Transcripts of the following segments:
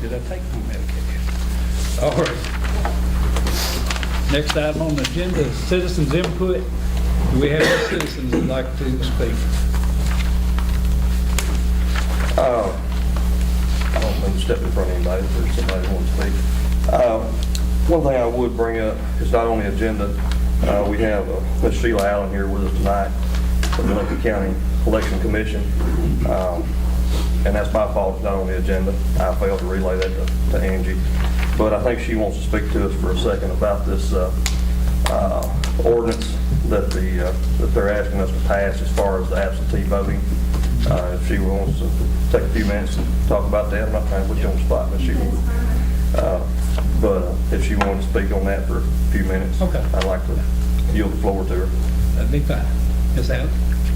Did I take my medication? All right. Next item on the agenda is citizens input. Do we have any citizens that'd like to speak? I don't mean to step in front of anybody if there's somebody who wants to speak. One thing I would bring up is not on the agenda. We have Ms. Sheila Allen here with us tonight from the Lincoln County Election Commission. And that's my fault, it's not on the agenda. I failed to relay that to Angie. But I think she wants to speak to us for a second about this ordinance that they're asking us to pass as far as the absentee voting. If she wants to take a few minutes and talk about that, I'm not trying to put you on the spot, but she will. But if she wants to speak on that for a few minutes, Okay. I'd like to yield the floor to her. That'd be fine. Ms. Allen?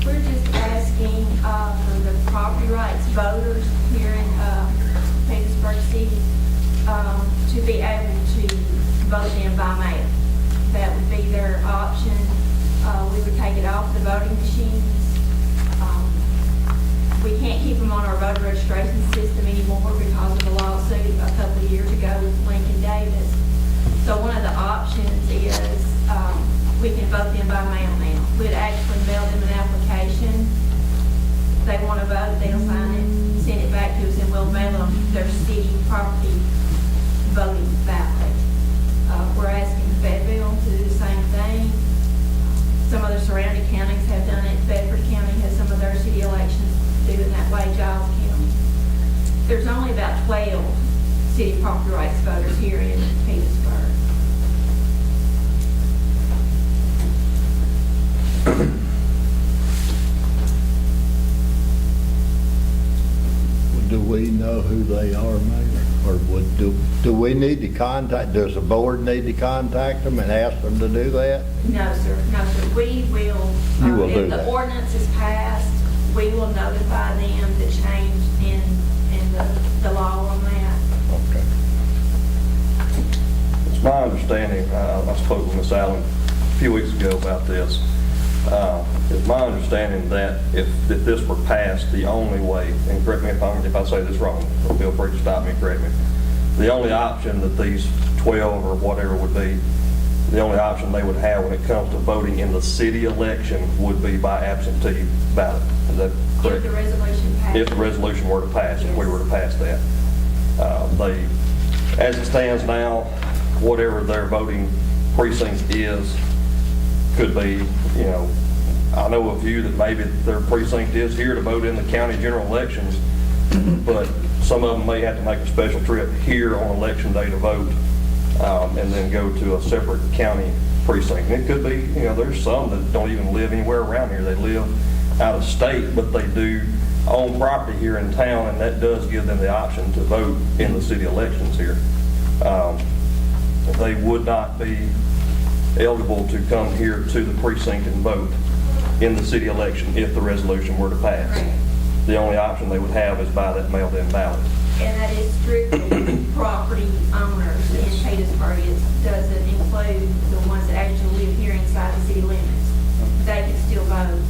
We're just asking for the property rights voters here in Petersburg City to be able to vote in by mail. That would be their option. We would take it off the voting machines. We can't keep them on our voter registration system anymore because of a lawsuit a couple of years ago with Lincoln Davis. So one of the options is we can vote them by mail now. We'd actually mail them an application. If they want to vote, they'll sign it, send it back to us, and we'll mail them their city property voting ballot. We're asking Fayetteville to do the same thing. Some of the surrounding counties have done it. Bedford County has some of their city elections doing that way, Giles County. There's only about 12 city property rights voters here in Petersburg. Do we know who they are, Mayor? Or do we need to contact, does the board need to contact them and ask them to do that? No, sir. No, sir. We will, You will do if the that. ordinance is passed, we will notify them the change in the law on that. Okay. It's my understanding, I spoke with Ms. Allen a few weeks ago about this. It's my understanding that if this were passed, the only way, and correct me if I say this wrong, so feel free to stop me and correct me, the only option that these 12 or whatever would be, the only option they would have when it comes to voting in the city election would be by absentee ballot. Is that correct? If the resolution passes. If the resolution were to pass, if we were to pass that. As it stands now, whatever their voting precinct is, could be, I know a few that maybe their precinct is here to vote in the county general elections, but some of them may have to make a special trip here on election day to vote, and then go to a separate county precinct. And it could be, there's some that don't even live anywhere around here. They live out of state, but they do own property here in town, and that does give them the option to vote in the city elections here. They would not be eligible to come here to the precinct and vote in the city election if the resolution were to pass. Correct. The only option they would have is by that mailed-in ballot. And that is strictly property owners in Petersburg. It doesn't include the ones that actually live here inside the city limits. They can still vote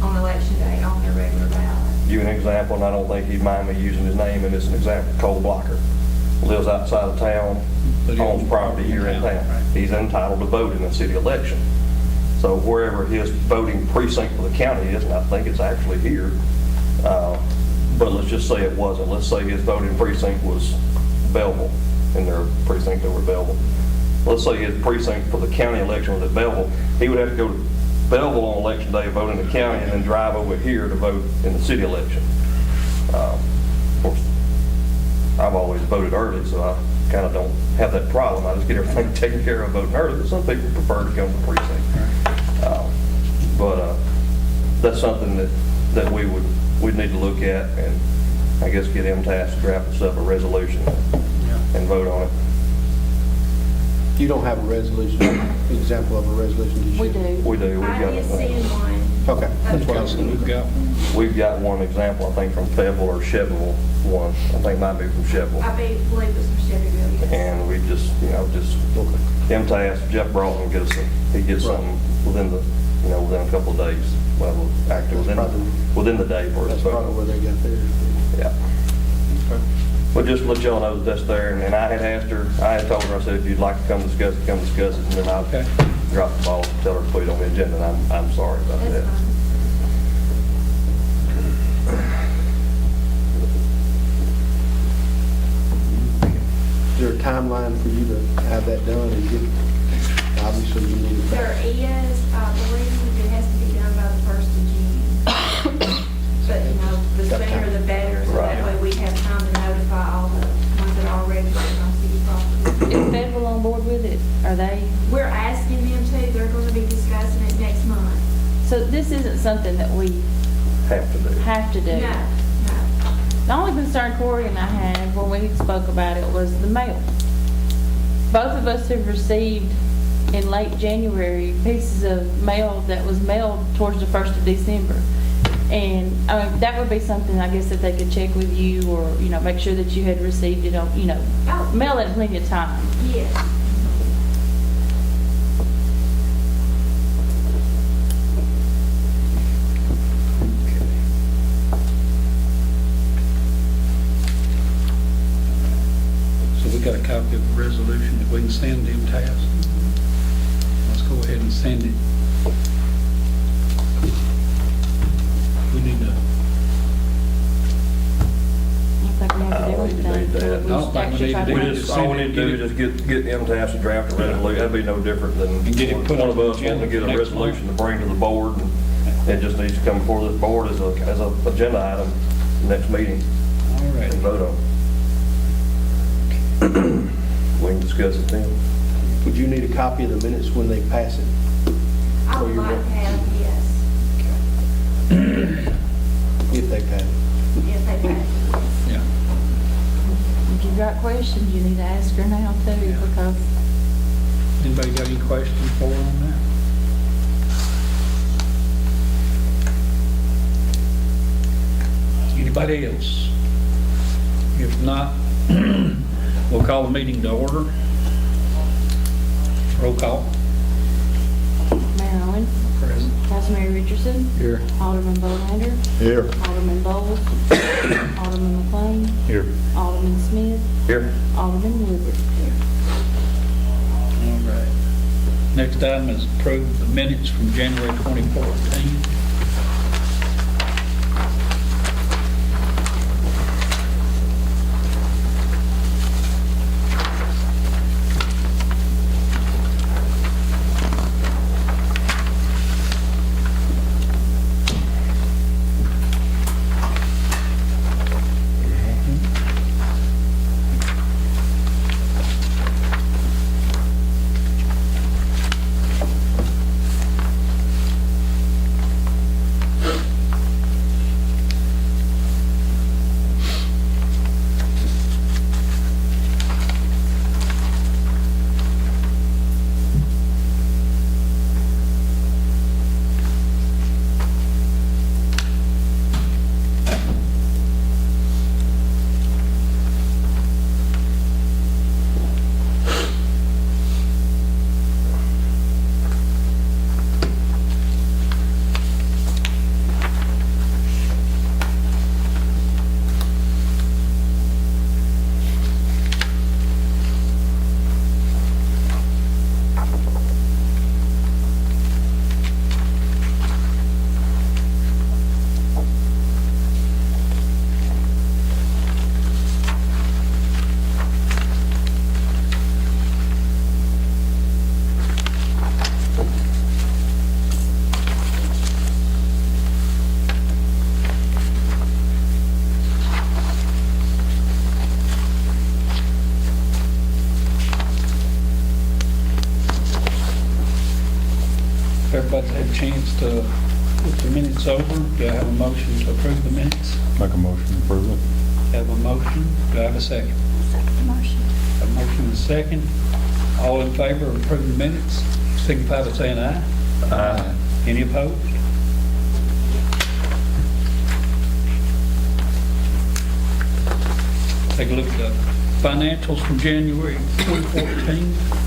on election day on their regular ballot. Give you an example, and I don't think he'd mind me using his name, and it's an example. Cole Blocker lives outside of town, But he owns owns property here in right. town. He's entitled to vote in the city election. So wherever his voting precinct for the county is, and I think it's actually here, but let's just say it wasn't. Let's say his voting precinct was Belleville, in their precinct over Belleville. Let's say his precinct for the county election was at Belleville. He would have to go to Belleville on election day, vote in the county, and then drive over here to vote in the city election. Of course, I've always voted early, so I kind of don't have that problem. I just get everything taken care of voting early, but some people prefer to come to the precinct. But that's something that we'd need to look at, and I guess get him tasked to draft us up a resolution and vote on it. You don't have a resolution, example of a resolution, do you? We do. We do. We've I got did it. send one. Okay, that's what I was Council, we've got We've got one example, I think, from Fayetteville or Chevrolet, one. I think it might be from Sheffield. I believe it's from Shelbyville, yes. And we just, MTS, Jeff Broughton he gets something within within a couple of days. Well, actually, within the day for it. That's probably where they got theirs. Yeah. But just to let y'all know that that's there, and I had asked her, I had told her, I said, if you'd like to come discuss it, and then I'll Okay. drop the ball, tell her to put it on the agenda, and I'm sorry about That's that. fine. Is there a timeline for you to have that done and get, obviously you need it There back? is, I believe it has to be done by the 1st of June. But, the Got sooner time. the better, so that Right. way we have time to notify all the ones that are already on city property. Is federal on board with it? Are they? We're asking them to, they're going to be discussing it next month. So this isn't something that we Have to do. have to do? No, no. The only concern Corey and I had when we spoke about it was the mail. Both of us have received in late January pieces of mail that was mailed towards the 1st of December. And that would be something, I guess, that they could check with you or, make sure that you had received it on, Oh. mail it plenty of time. Yes. So we got a copy of the resolution that we can send them task. Let's go ahead and send it. We need to, I don't think we have to do I don't think you anything. need that. We I don't just think we actually need try to We do to- just, all we need to do is just get MTS to draft a resolution. That'd be no different than And get it put one on of the us wanting to agenda get a next resolution to month. bring to the board, and it just needs to come before this board as a agenda item, next meeting, all right. and vote on. We can discuss it then. Would you need a copy of the minutes when they pass it? I So would you're like to welcome. have, yes, If they pass it. if they pass it, yes. Yeah. If you've got questions, you need to ask her now too, Yeah. because Anybody got any questions for her on that? Anybody else? If not, we'll call the meeting to order. Roll call. Mayor Owen, Present. Councilmary Richardson, Here. Alderman Bolander, Here. Alderman Bowles, Alderman McLean, Here. Alderman Smith, Here? Alderman Woodward. All right. Next item is approve the minutes from January 2014. If everybody's had a chance to look the minutes over, do I have a motion to approve the minutes? Make a motion to approve it. Have a motion, do I have a second? Second the motion. Have a motion and a second. All in favor of approving the minutes, signify by saying aye. Aye. Any opposed? Take a look at the financials from January 2014.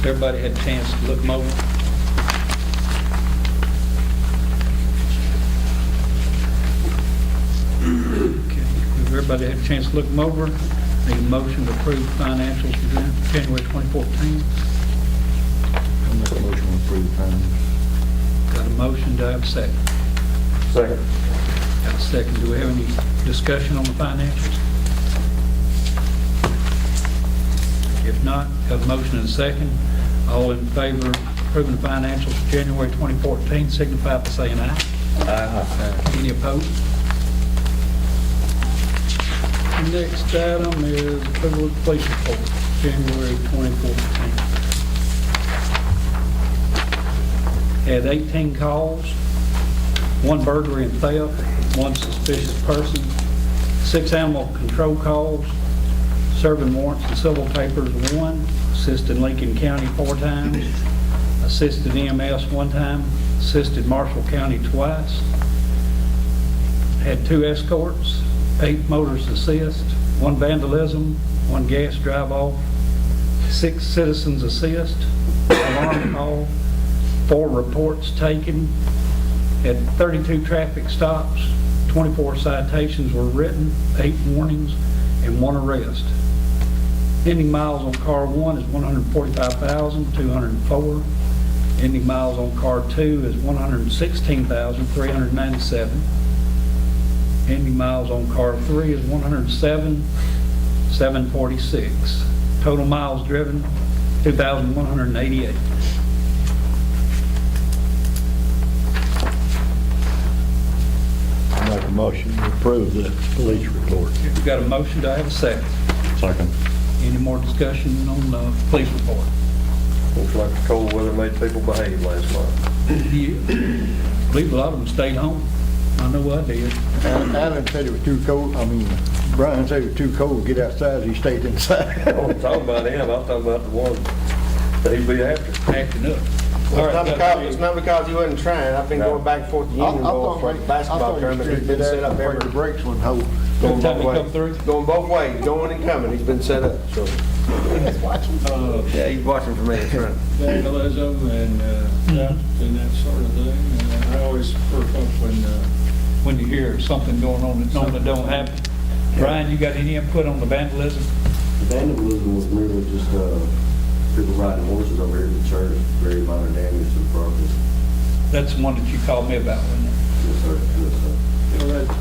Everybody had a chance to look them over? Okay, if everybody had a chance to look them over, need a motion to approve financials for January 2014. I'll make a motion to approve finance. Got a motion, do I have a second? Second. Got a second, do we have any discussion on the financials? If not, have a motion and a second. All in favor of approving the financials for January 2014, signify by saying aye. Aye. Any opposed? The next item is approval of the police report, January 2014. Had 18 calls, 1 burglary and theft, 1 suspicious person, 6 animal control calls, serving warrants and civil papers 1, assisted Lincoln County 4 times, assisted EMS 1 time, assisted Marshall County twice, had 2 escorts, 8 motorist assist, 1 vandalism, 1 gas drive-off, 6 citizens assist, alarm call, 4 reports taken, had 32 traffic stops, 24 citations were written, 8 warnings, and 1 arrest. Ending miles on car 1 is 145,204. Ending miles on car 2 is 116,397. Ending miles on car 3 is 107,746. Total miles driven, 2,188. I'll make a motion to approve the police report. We've got a motion, do I have a second? Second. Any more discussion on the police report? Looks like the cold weather made people behave last month. Yeah. I believe a lot of them stayed home. I know I did. Alan said it was too cold, Brian said it was too cold to get outside, he stayed inside. I wasn't talking about him, I was talking about the one that he'd be after. Acting up. Well, All right, it's not because he wasn't trying. I've been going back and forth to Union Bowl for the basketball tournament. He's been set up The brakes wouldn't hold. Every time you come through? Going both ways, going and coming. He's been set up, so. Yeah, he's watching for me, that's right. Vandalism and theft and that sort of thing. And I always perk up When you hear something going on that normally don't happen. Brian, you got any input on the vandalism? The vandalism was merely just people riding horses over here at the church, very minor damage to the property. That's the one that you called me about, wasn't it? Yes, sir. Yes, sir.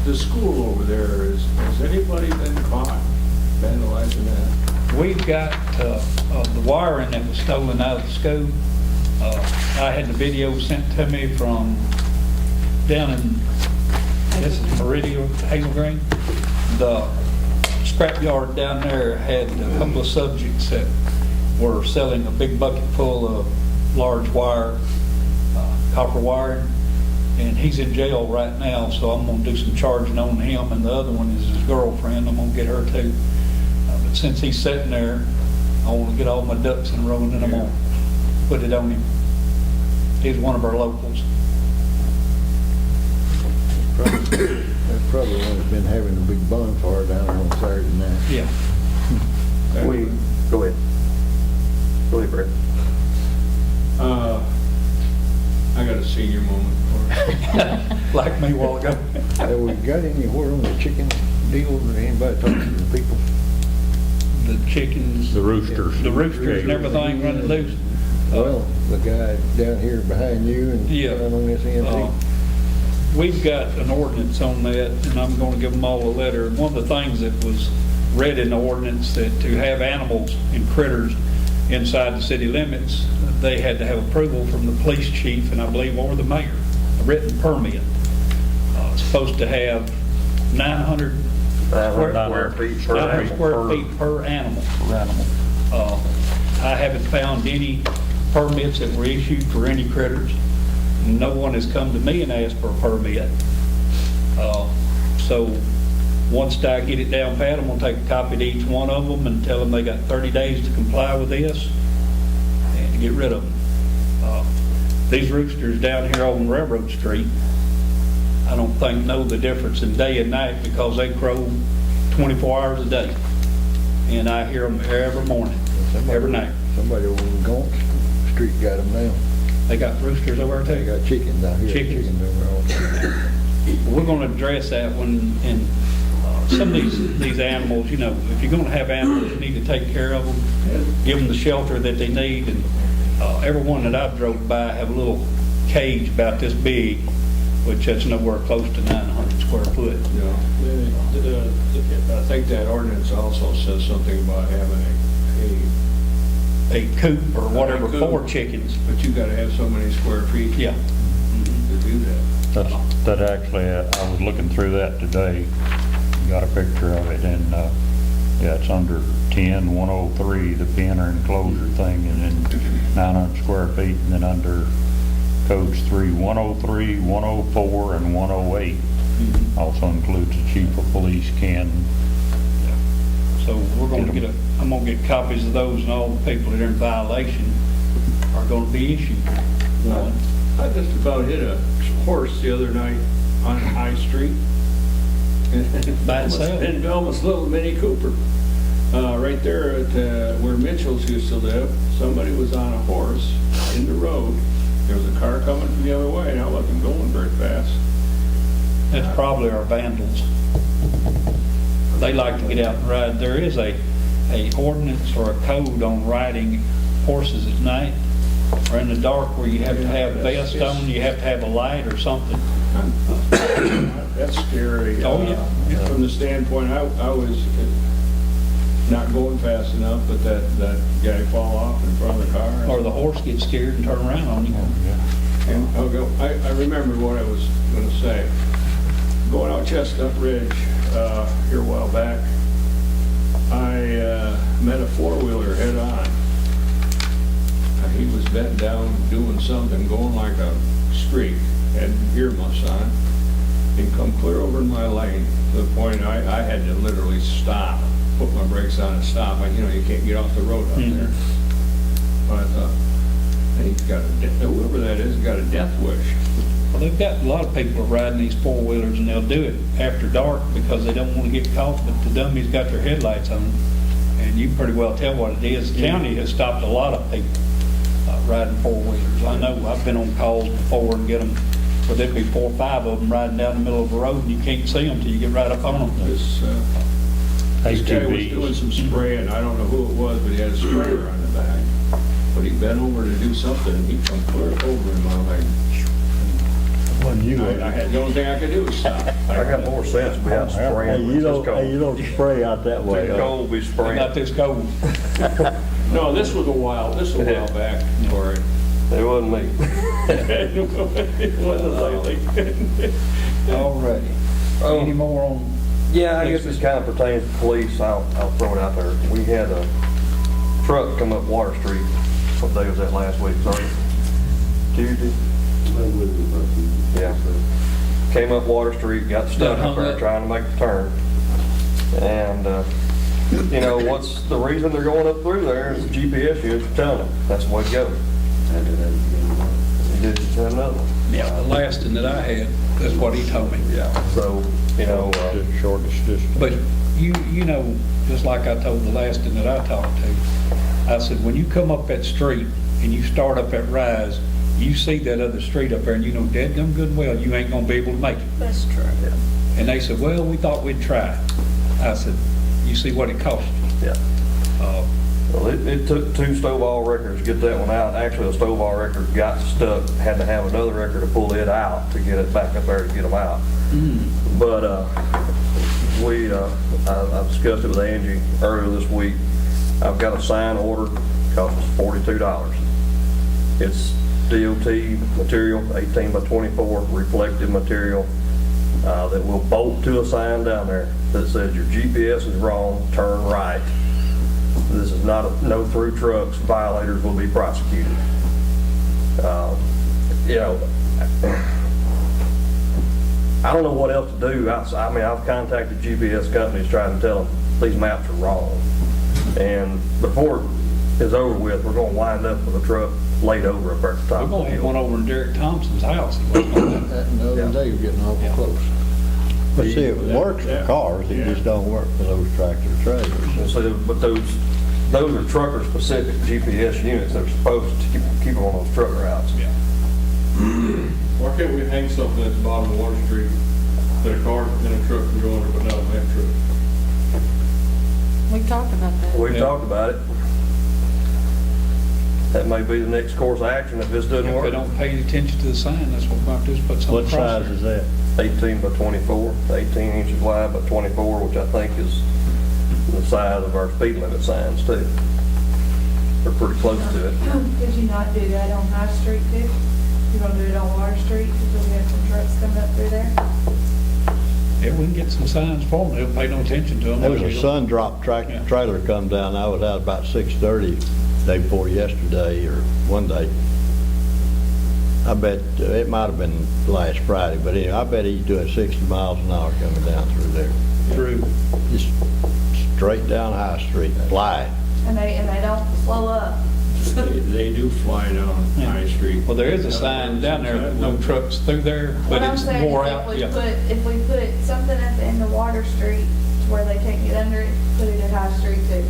the school over there, has anybody been caught vandalizing that? We've got the wiring that was stolen out of the school. I had the video sent to me from down in, this is Meridian, Hazel Green. The scrapyard down there had a couple of subjects that were selling a big bucket full of large wire, copper wire, and he's in jail right now, so I'm going to do some charging on him, and the other one is his girlfriend. I'm going to get her too. But since he's sitting there, I want to get all my ducks in a row, and then I'm going to put it on him. He's one of our locals. That's probably one that's been having a big bonfire down there on Saturday night. Yeah. Go ahead. Go ahead, Brett. I got a senior moment for Like me a while ago. Have we got anywhere on the chicken deal, or anybody talking to the people? The chickens. The roosters. The roosters and everything running loose. Well, the guy down here behind you and Yeah. down on this end. We've got an ordinance on that, and I'm going to give them all a letter. And one of the things that was read in the ordinance, that to have animals and critters inside the city limits, they had to have approval from the police chief, and I believe, or the mayor, a written permit. It's supposed to have 900 square feet per 900 animal. square feet per animal. I haven't found any permits that were issued for any critters. No one has come to me and asked for a permit. So once I get it down pat, I'm gonna take a copy to each one of them and tell them they got 30 days to comply with this and to get rid of them. These roosters down here on Railroad Street, I don't think know the difference in day and night, because they crow 24 hours a day. And I hear them every morning, every night. Somebody over in Gaunt Street got them now. They got roosters over there They too. got chickens out here. Chickens. Chickens over all the time. We're gonna address that when, and some of these animals, you know, if you're gonna have animals, you need to take care of them, give them the shelter that they need, and everyone that I've drove by have a little cage about this big, which that's nowhere close to 900 square foot. I think that ordinance also says something about having A coop or whatever A coop. for chickens. but you gotta have so many square feet Yeah. to do that. That actually, I was looking through that today, got a picture of it, and, yeah, it's under 10-103, the pen or enclosure thing, and then 900 square feet, and then under codes 103, 104, and 108, also includes the chief of police can. So we're gonna I'm gonna get copies of those, and all the people that are in violation are gonna be issued one. I just about hit a horse the other night on High Street. By itself? In Belma's little Mini Cooper. Right there at where Mitchell's used to live, somebody was on a horse in the road. There was a car coming from the other way, and I wasn't going very fast. That's probably our vandals. They like to get out and ride. There is a ordinance or a code on riding horses at night or in the dark where you have to have vest on, you have to have a light or something. That's scary. Oh, yeah. From the standpoint, I was not going fast enough, but that guy fall off in front of the car. Or the horse gets scared and turn around on you. And I'll go, I remember what I was gonna say. Going out Chestnut Ridge, here a while back, I met a four-wheeler head-on. He was bent down doing something, going like a streak, had earmuffs on, and come clear over in my lane to the point I had to literally stop, put my brakes on and stop. You know, you can't get off the road out there. But I thought, he's got whoever that is, got a death wish. Well, they've got a lot of people riding these four-wheelers, and they'll do it after dark because they don't want to get caught, but the dummies got their headlights on. And you pretty well tell what it is. The county has stopped a lot of people riding four-wheelers. I know, I've been on calls before and get them, where there'd be 4 or 5 of them riding down the middle of the road, and you can't see them till you get right up on them. This guy was ATVs. doing some spraying, I don't know who it was, but he had a sprayer on the back. But he bent over to do something, and he come clear over in my lane. When you, I had, the only thing I could do was stop. I got more sense behind hey, spraying. you It's don't, cold. spray out that way. It's cold, be They're spraying. not this cold. No, this was a while back, Corey. It wasn't me. It wasn't lately. All righty. Any more on? Yeah, I guess this kind of pertains to police. I'll throw it out there. We had a truck come up Water Street. What day was that last week? Sorry. Tuesday? Yeah. Came up Water Street, got stuck up there trying to make the turn. And, you know, what's the reason they're going up through there is the GPS units are telling them that's the way to go. You did just have another one. Yeah, the last one that I had, that's what he told me. Yeah. So, you know, The shortest distance. But you know, just like I told the last one that I talked to, I said, when you come up that street and you start up that rise, you see that other street up there and you know dead gum good and well, you ain't gonna be able to make it. that's true. Yeah. And they said, well, we thought we'd try. I said, you see what it cost you. Yeah. Well, it took 2 Stovall records to get that one out. Actually, the Stovall record got stuck, had to have another record to pull it out to get it back up there to get them out. But I discussed it with Angie earlier this week. I've got a sign order, cost us $42. It's DOT material, 18 by 24, reflective material that will bolt to a sign down there that says your GPS is wrong, turn right. This is not a no through trucks, violators will be prosecuted. You know, I don't know what else to do. I mean, I've contacted GPS companies trying to tell them these maps are wrong. And before it's over with, we're going to wind up with a truck laid over up there at the top We're of the gonna have hill. one over in Derek Thompson's house. He wasn't on that. That the other day, you're getting awful close. But see, it works for cars, it just don't work for those tractor trailers. And so, but those those are trucker-specific GPS units that are supposed to keep them on those truck routes. Yeah. Why can't we hang something at the bottom of Water Street that a car and a truck can go under, but not a Mack truck? We talked about that. We've Yeah. talked about it. That may be the next course of action if this doesn't If they work. don't pay attention to the sign, that's what we're going to do, is put something What across size there. is that? 18 by 24, 18 inches wide by 24, which I think is the size of our speed limit signs too. They're pretty close to it. Could you not do that on High Street too? You're gonna do it on Water Street because we have some trucks coming up through there? Yeah, we can get some signs for them, they'll pay no attention to them. There was a sun drop Yeah. trailer come down, I was out about 6:30 day before yesterday, or one day. I bet, it might have been last Friday, but anyway, I bet he's doing 60 miles an hour coming down through there. Through. Just straight down High Street, flying. And they don't slow up. They do fly down Yeah. High Street. Well, there is a sign down there, no trucks through there, What but I'm it's saying more is out, if yeah. we put something at the end of Water Street to where they can't get under it, put it at High Street too.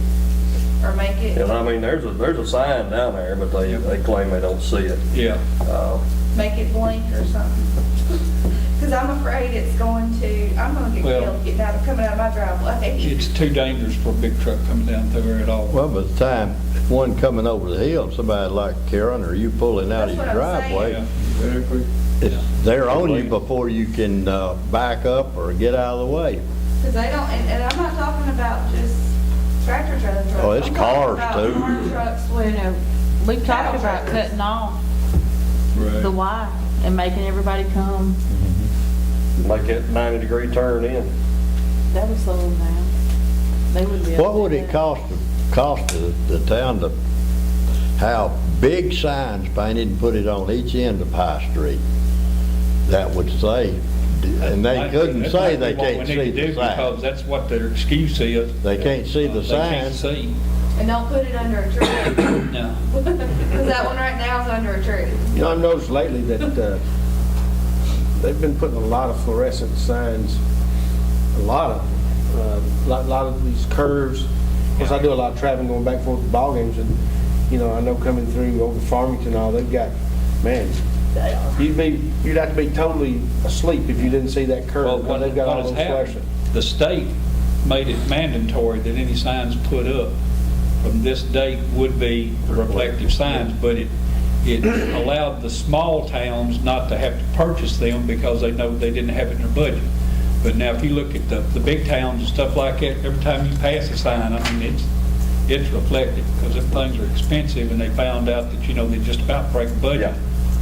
Or make it, And I mean, there's a sign down there, but they claim they don't see it. Yeah, make it blink or something. Because I'm afraid it's going to, I'm gonna get Well- killed getting out, coming out of my driveway. it's too dangerous for a big truck coming down through there at all. Well, by the time, if one coming over the hill, somebody like Karen, or you pulling out his That's what I'm saying. driveway, Yeah. Exactly. it's, they're on you before you can back up or get out of the way. Because they don't, and I'm not talking about just tractor trailer trucks. Oh, it's I'm talking cars, about too. farm trucks You with, know, we've talked Cattle about trailers. cutting off Right. the Y and making everybody come. Make that 90-degree turn in. That would slow them down. They wouldn't be able to What do would it that. cost the town to have big signs painted and put it on each end of High Street that would say, and they couldn't That say might they be what we can't need see to do, the sign. because that's what their excuse is. They can't see the They can't sign. see. and don't put it under a tree. No. Because that one right now is under a tree. You know, I've noticed lately that they've been putting a lot of fluorescent signs, a lot of these curves. Of course, I do a lot of traveling going back and forth to ball games, and, you know, I know coming through over Farmington and all, they've got, man, you'd have to be totally asleep if you didn't see that curve. Well, because they've got all what has those happened, flashing. the state made it mandatory that any signs put up from this date would be reflective signs, but it allowed the small towns not to have to purchase them because they know they didn't have it in their budget. But now if you look at the big towns and stuff like that, every time you pass a sign, I mean, it's reflective, because them things are expensive, and they found out that, you know, they just about break the budget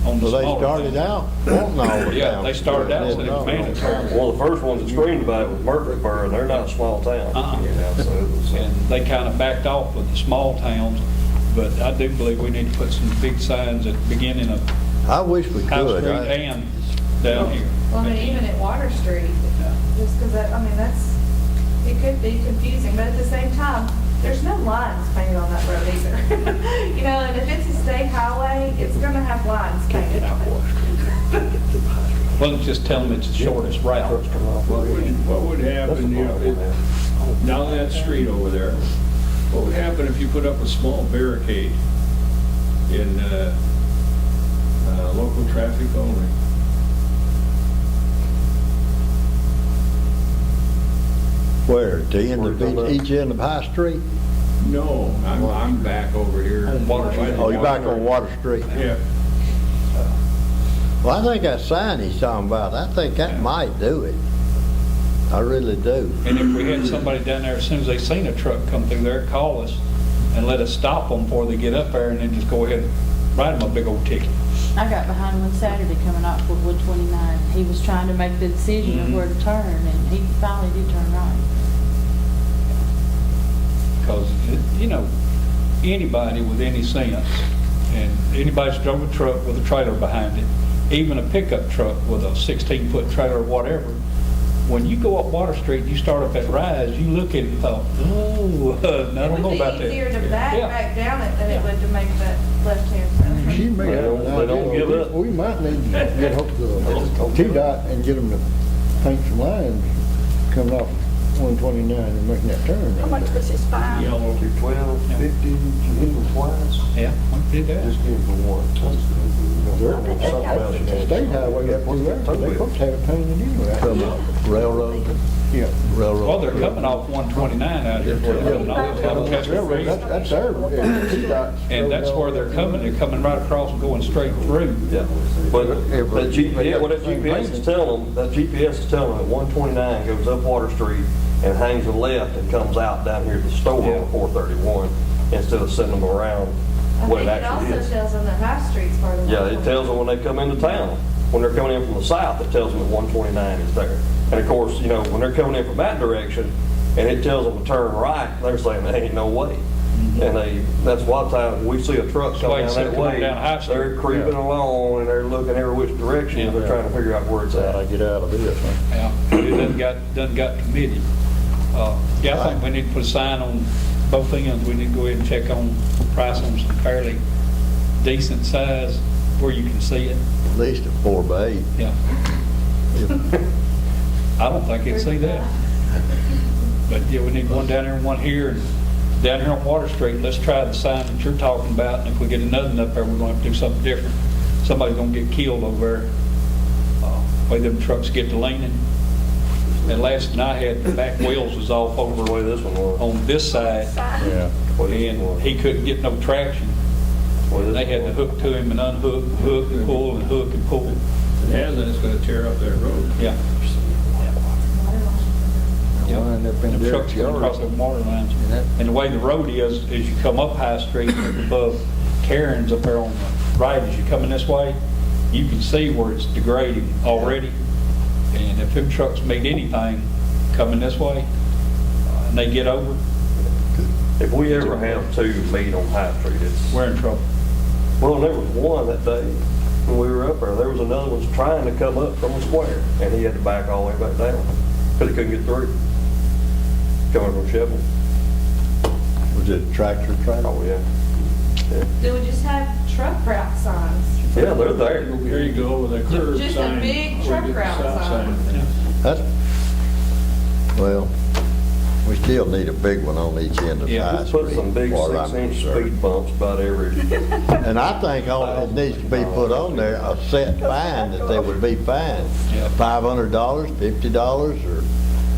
on the So they smaller started things. out wanting all the Yeah, towns they started out to saying do it was mandatory. One of the first ones that screamed about it was Murfreesboro, and they're not a small town. Uh-uh. You know, so it was, And they kind of backed off with the small towns, but I do believe we need to put some big signs at the beginning of I wish we High could. Street and down here. Well, I mean, even at Water Street, just because that, I mean, it could be confusing, but at the same time, there's no lines painted on that road either. You know, and if it's a state highway, it's gonna have lines painted on it. Well, just tell them it's the shortest route. What would happen, you know, down that street over there, what would happen if you put up a small barricade in local traffic only? Where, at the end of each end of High Street? No, I'm back over here. Water Street. Oh, you're back on Water Street? Yeah. Well, I think that sign he's talking about, I think that might do it. I really do. And if we had somebody down there, as soon as they seen a truck come through there, call us and let us stop them before they get up there, and then just go ahead and write them a big old ticket. I got behind one Saturday coming off of Wood 29. He was trying to make the decision of where to turn, and he finally did turn right. Because, you know, anybody with any sense, and anybody's drove a truck with a trailer behind it, even a pickup truck with a 16-foot trailer or whatever, when you go up Water Street, you start up that rise, you look at it and thought, oh, I don't know about that. It would be easier to Yeah. back down it than it would to make that left-hand turn. She may have an They don't give idea. up. We might need to get hold of the T-Dot and get them to paint some lines coming off 129 and making that turn. How much was his fine? Yellow. 1250, you hit him twice. Yeah, we did that. Just give him the one. Something else you had. State highway up through there, they supposed to have it painted anyway. Railroad? Yeah. Railroad. Well, they're coming off 129 out here. Where they're coming off. That's our. And that's where they're coming right across and going straight through. Yeah, but that GPS, what that GPS is telling them, that GPS is telling them that 129 goes up Water Street and hangs a left and comes out down here to the store on 431 instead of sending them around I what it think it actually also is. tells them that High Street's part of the. Yeah, it tells them when they come into town. When they're coming in from the south, it tells them that 129 is there. And of course, you know, when they're coming in from that direction and it tells them to turn right, they're saying, there ain't no way. And that's a lot of times we see a truck why coming you down said that coming way, down High Street. they're creeping along and they're looking every which direction and they're trying to figure out where it's How I at. get out of this, huh? Yeah, it doesn't got committed. Yeah, I think we need to put a sign on both ends. We need to go ahead and check on price on some fairly decent size where you can see it. At least a 4x8. Yeah. I don't think it'd see that. But yeah, we need one down there and one here, and down here on Water Street, let's try the sign that you're talking about, and if we get another one up there, we're gonna have to do something different. Somebody's gonna get killed over there. Way them trucks get to leaning. And last night I had, the back wheels was off The over way this one was. on this side, Yeah. The way this one and was. he couldn't get no traction. The way this They had to one hook to him and unhook, hook and pull and hook and pull. Yeah, then it's gonna tear up that road. Yeah. Wind up in The Derek's trucks coming yard. across the water lines. And that- And the way the road is you come up High Street above Karen's up there on the right, as you're coming this way, you can see where it's degrading already. And if them trucks meet anything coming this way, and they get over, If we ever have two meet on High Street, it's, we're in trouble. well, there was one that day when we were up there. There was another one trying to come up from the square, and he had to back all the way back down because he couldn't get through. Coming from Sheffield. Was it a tractor? Oh, yeah. Yeah, Do we just have truck route signs? yeah, they're there. There you go with a curb sign. Just a big where truck you get the route stop sign. That's, well, we still need a big one on each end of Yeah, High Just Street. put some big as far as I'm 6-inch concerned. speed bumps about every, And I think it needs to be put on there, a set fine that they would be fined. Yeah. $500, $50, or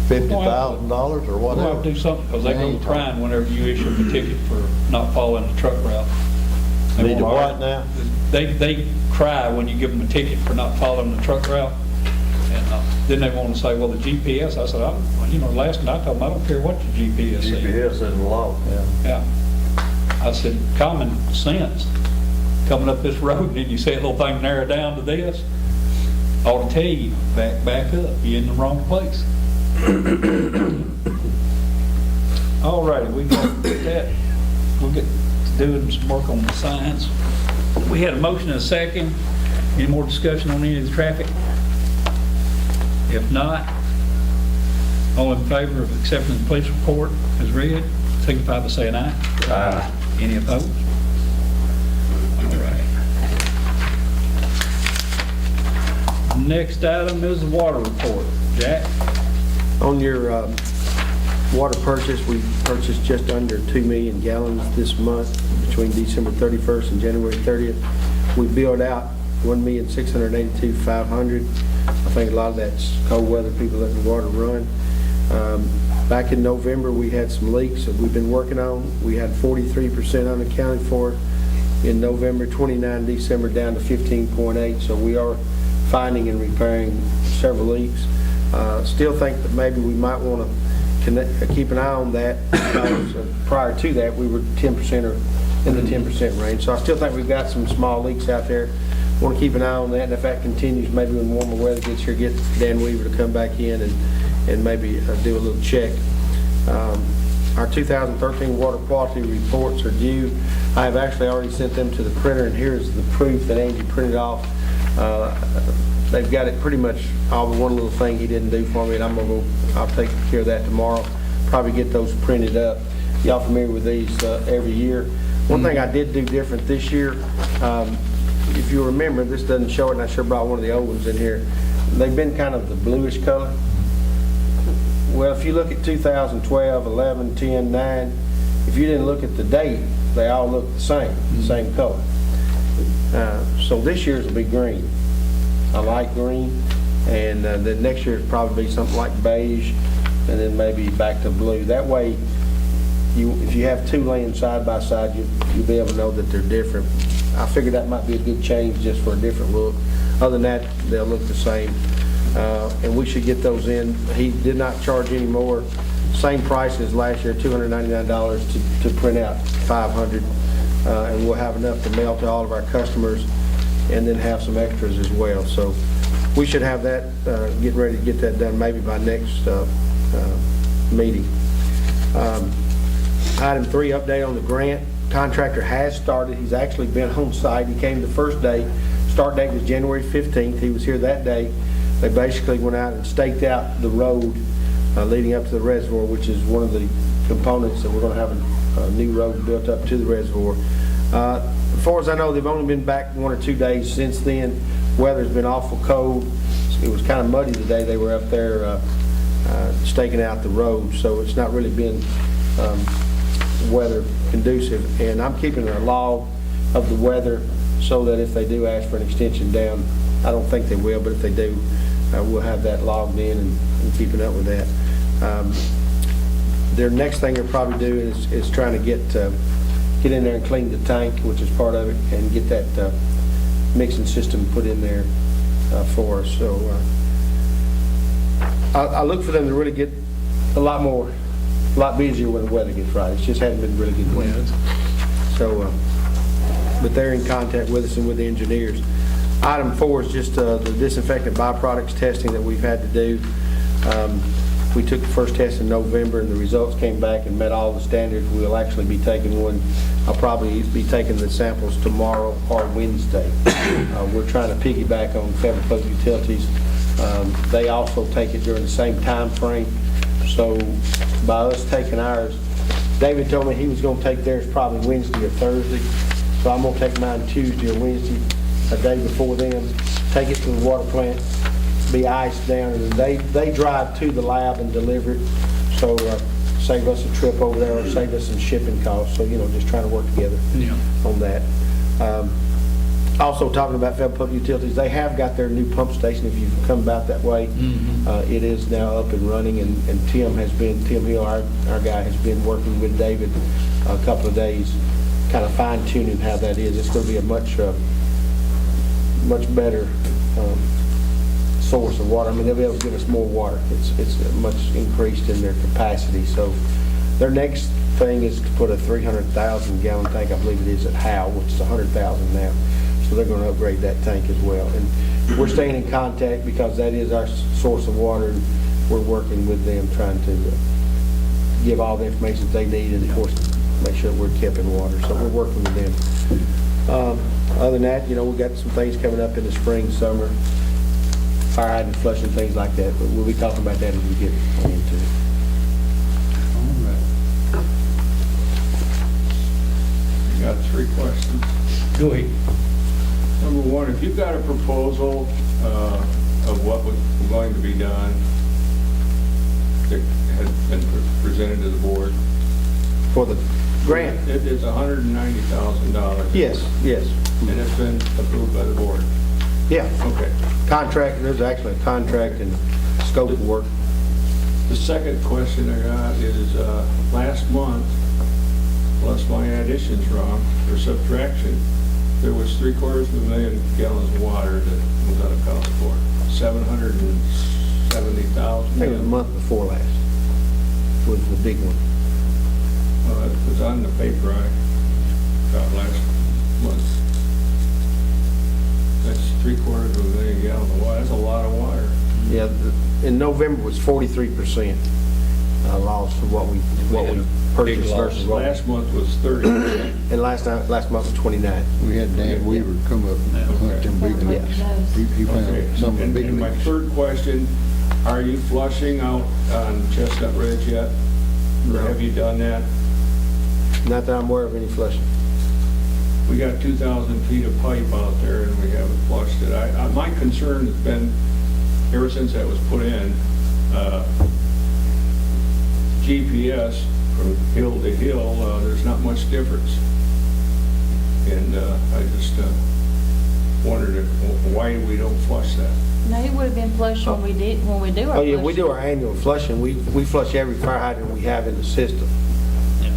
$50,000, or We'll have whatever. to do something, because they go crying whenever you issue a ticket for not following the truck route. They Need to wanna what argue. now? They cry when you give them a ticket for not following the truck route. And then they want to say, well, the GPS, I said, last night I told them, I don't care what the GPS says. GPS isn't law. Yeah. I said, common sense, coming up this road, and then you see a little thing narrow down to this, ought to tell you, back up, you're in the wrong place. All righty, we got that. We'll get to doing some work on the signs. We had a motion and a second. Any more discussion on any of the traffic? If not, all in favor of accepting the police report as read, signify by saying aye. Aye. Any opposed? All right. Next item is the water report. Jack? On your water purchase, we purchased just under 2 million gallons this month between December 31st and January 30th. We billed out 1,682,500. I think a lot of that's cold weather, people letting the water run. Back in November, we had some leaks that we've been working on. We had 43% unaccounted for in November, 29 December, down to 15.8. So we are finding and repairing several leaks. Still think that maybe we might want to keep an eye on that, because prior to that, we were 10% or in the 10% range. So I still think we've got some small leaks out there. Want to keep an eye on that, and if that continues, maybe when warmer weather gets here, get Dan Weaver to come back in and maybe do a little check. Our 2013 water quality reports are due. I have actually already sent them to the printer, and here's the proof that Andy printed off. They've got it pretty much all but one little thing he didn't do for me, and I'll take care of that tomorrow. Probably get those printed up. Y'all familiar with these every year. One thing I did do different this year, if you remember, this doesn't show it, and I sure brought one of the old ones in here. They've been kind of the bluish color. Well, if you look at 2012, 11, 10, 9, if you didn't look at the date, they all look the same color. So this year's will be green, a light green, and then next year it'll probably be something like beige, and then maybe back to blue. That way, if you have two laying side by side, you'll be able to know that they're different. I figured that might be a good change just for a different look. Other than that, they'll look the same. And we should get those in. He did not charge any more. Same price as last year, $299 to print out 500. And we'll have enough to mail to all of our customers and then have some extras as well. So we should have that, get ready to get that done maybe by next meeting. Item 3, update on the grant. Contractor has started. He's actually been on site. He came the first day. Start date was January 15th. He was here that day. They basically went out and staked out the road leading up to the reservoir, which is one of the components that we're going to have a new road built up to the reservoir. As far as I know, they've only been back 1 or 2 days since then. Weather's been awful cold. It was kind of muddy the day they were up there staking out the road, so it's not really been weather conducive. And I'm keeping a log of the weather so that if they do ask for an extension down, I don't think they will, but if they do, we'll have that logged in and keeping up with that. Their next thing they'll probably do is trying to get in there and clean the tank, which is part of it, and get that mixing system put in there for us. So I look for them to really get a lot busier when the weather gets right. It just hasn't been really good weather. So, but they're in contact with us and with the engineers. Item 4 is just the disinfectant byproducts testing that we've had to do. We took the first test in November, and the results came back and met all the standards. We'll actually be taking one. I'll probably be taking the samples tomorrow or Wednesday. We're trying to piggyback on Federal Public Utilities. They also take it during the same time frame. So by us taking ours, David told me he was going to take theirs probably Wednesday or Thursday. So I'm going to take mine Tuesday or Wednesday, a day before them, take it to the water plant, be iced down, and then they drive to the lab and deliver it. So save us a trip over there or save us some shipping costs. So, just trying to work together on that. Also talking about Federal Public Utilities, they have got their new pump station. If you've come about that way, it is now up and running, and Tim Hill, our guy, has been working with David a couple of days, kind of fine-tuning how that is. It's going to be a much better source of water. I mean, they'll be able to give us more water. It's much increased in their capacity. So their next thing is to put a 300,000 gallon tank, I believe it is, at Howe, which is 100,000 now. So they're going to upgrade that tank as well. And we're staying in contact because that is our source of water, and we're working with them trying to give all the information that they need, and of course make sure that we're kept in water. So we're working with them. Other than that, we've got some things coming up in the spring, summer, fire hydrant flushing, things like that, but we'll be talking about that as we get into it. You got 3 questions. Go ahead. Number 1, if you've got a proposal of what was going to be done that has been presented to the board. For the grant? It's $190,000. Yes. And it's been approved by the board. Yeah. Okay. Contract, there's actually a contract and scope of work. The second question I got is, last month, plus my addition's wrong, or subtraction, there was 750,000 gallons of water that was unaccounted for. 770,000. I think it was the month before last was the big one. It was on the paper I got last month. That's 750,000 gallons of water. That's a lot of water. Yeah, in November was 43% loss of what we purchased versus what. Last month was 30%. And last month was 29. We had Dan Weaver come up and hunt them big Yeah. ones. He Okay. found some of the big And my ones. third question, are you flushing out on Chestnut Ridge yet? Or have you done that? Not that I'm aware of any flushing. We got 2,000 feet of pipe out there and we haven't flushed it. My concern has been, ever since that was put in, GPS from hill to hill, there's not much difference. And I just wondered why we don't flush that. No, he would have been flush when we do our Oh, yeah, we flushing. do our annual flushing. We flush every fire hydrant we have in the system. Yeah.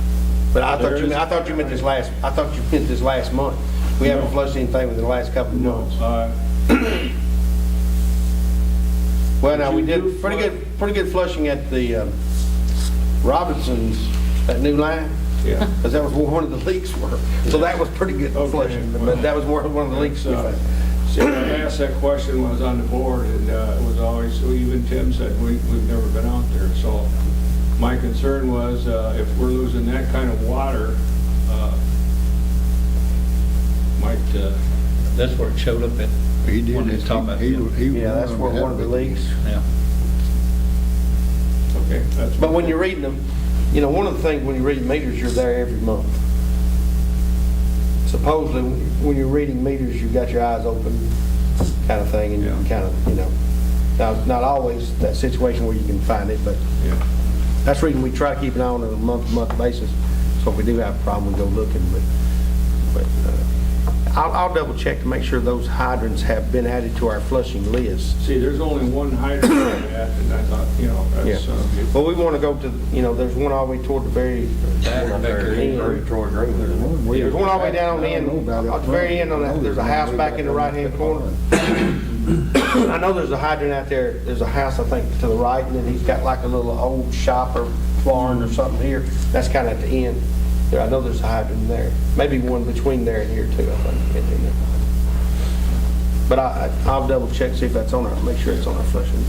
But I thought you meant this last month. We haven't flushed anything within the last couple of months. Well, now, we did pretty good flushing at the Robinsons, that new line, Yeah. because that was where one of the leaks were. So that was pretty good Okay, flushing, well, but that was one of the leaks we found. So I asked that question when I was on the board, and it was always, even Tim said, we've never been out there. So my concern was, if we're losing that kind of water, might, That's where it showed up at. He did. When they He- talk about he it. was- he was Yeah, that's where that one of the big. leaks. Yeah. okay, that's. But when you're reading them, you know, one of the things when you read meters, you're there every month. Supposedly, when you're reading meters, you've got your eyes open, kind of thing, and you can kind of, you know, now, not always that situation where you can find it, but Yeah. that's the reason we try to keep an eye on it on a month-to-month basis. So if we do have a problem, we go looking, but I'll double check to make sure those hydrants have been added to our flushing list. See, there's only one hydrant on that, and I thought, you know, Yeah. that's, Well, we want to go to, you know, there's one all the way toward the very, Up there in Troy Green there. there's one all the way down on the end, at the very end on that, there's a house back in the right-hand corner. I know there's a hydrant out there, there's a house, I think, to the right, and then he's got like a little old shop or barn or something here. That's kind of at the end. There, I know there's a hydrant there. Maybe one between there and here too, I think. But I'll double check, see if that's on our, make sure it's on our flushing.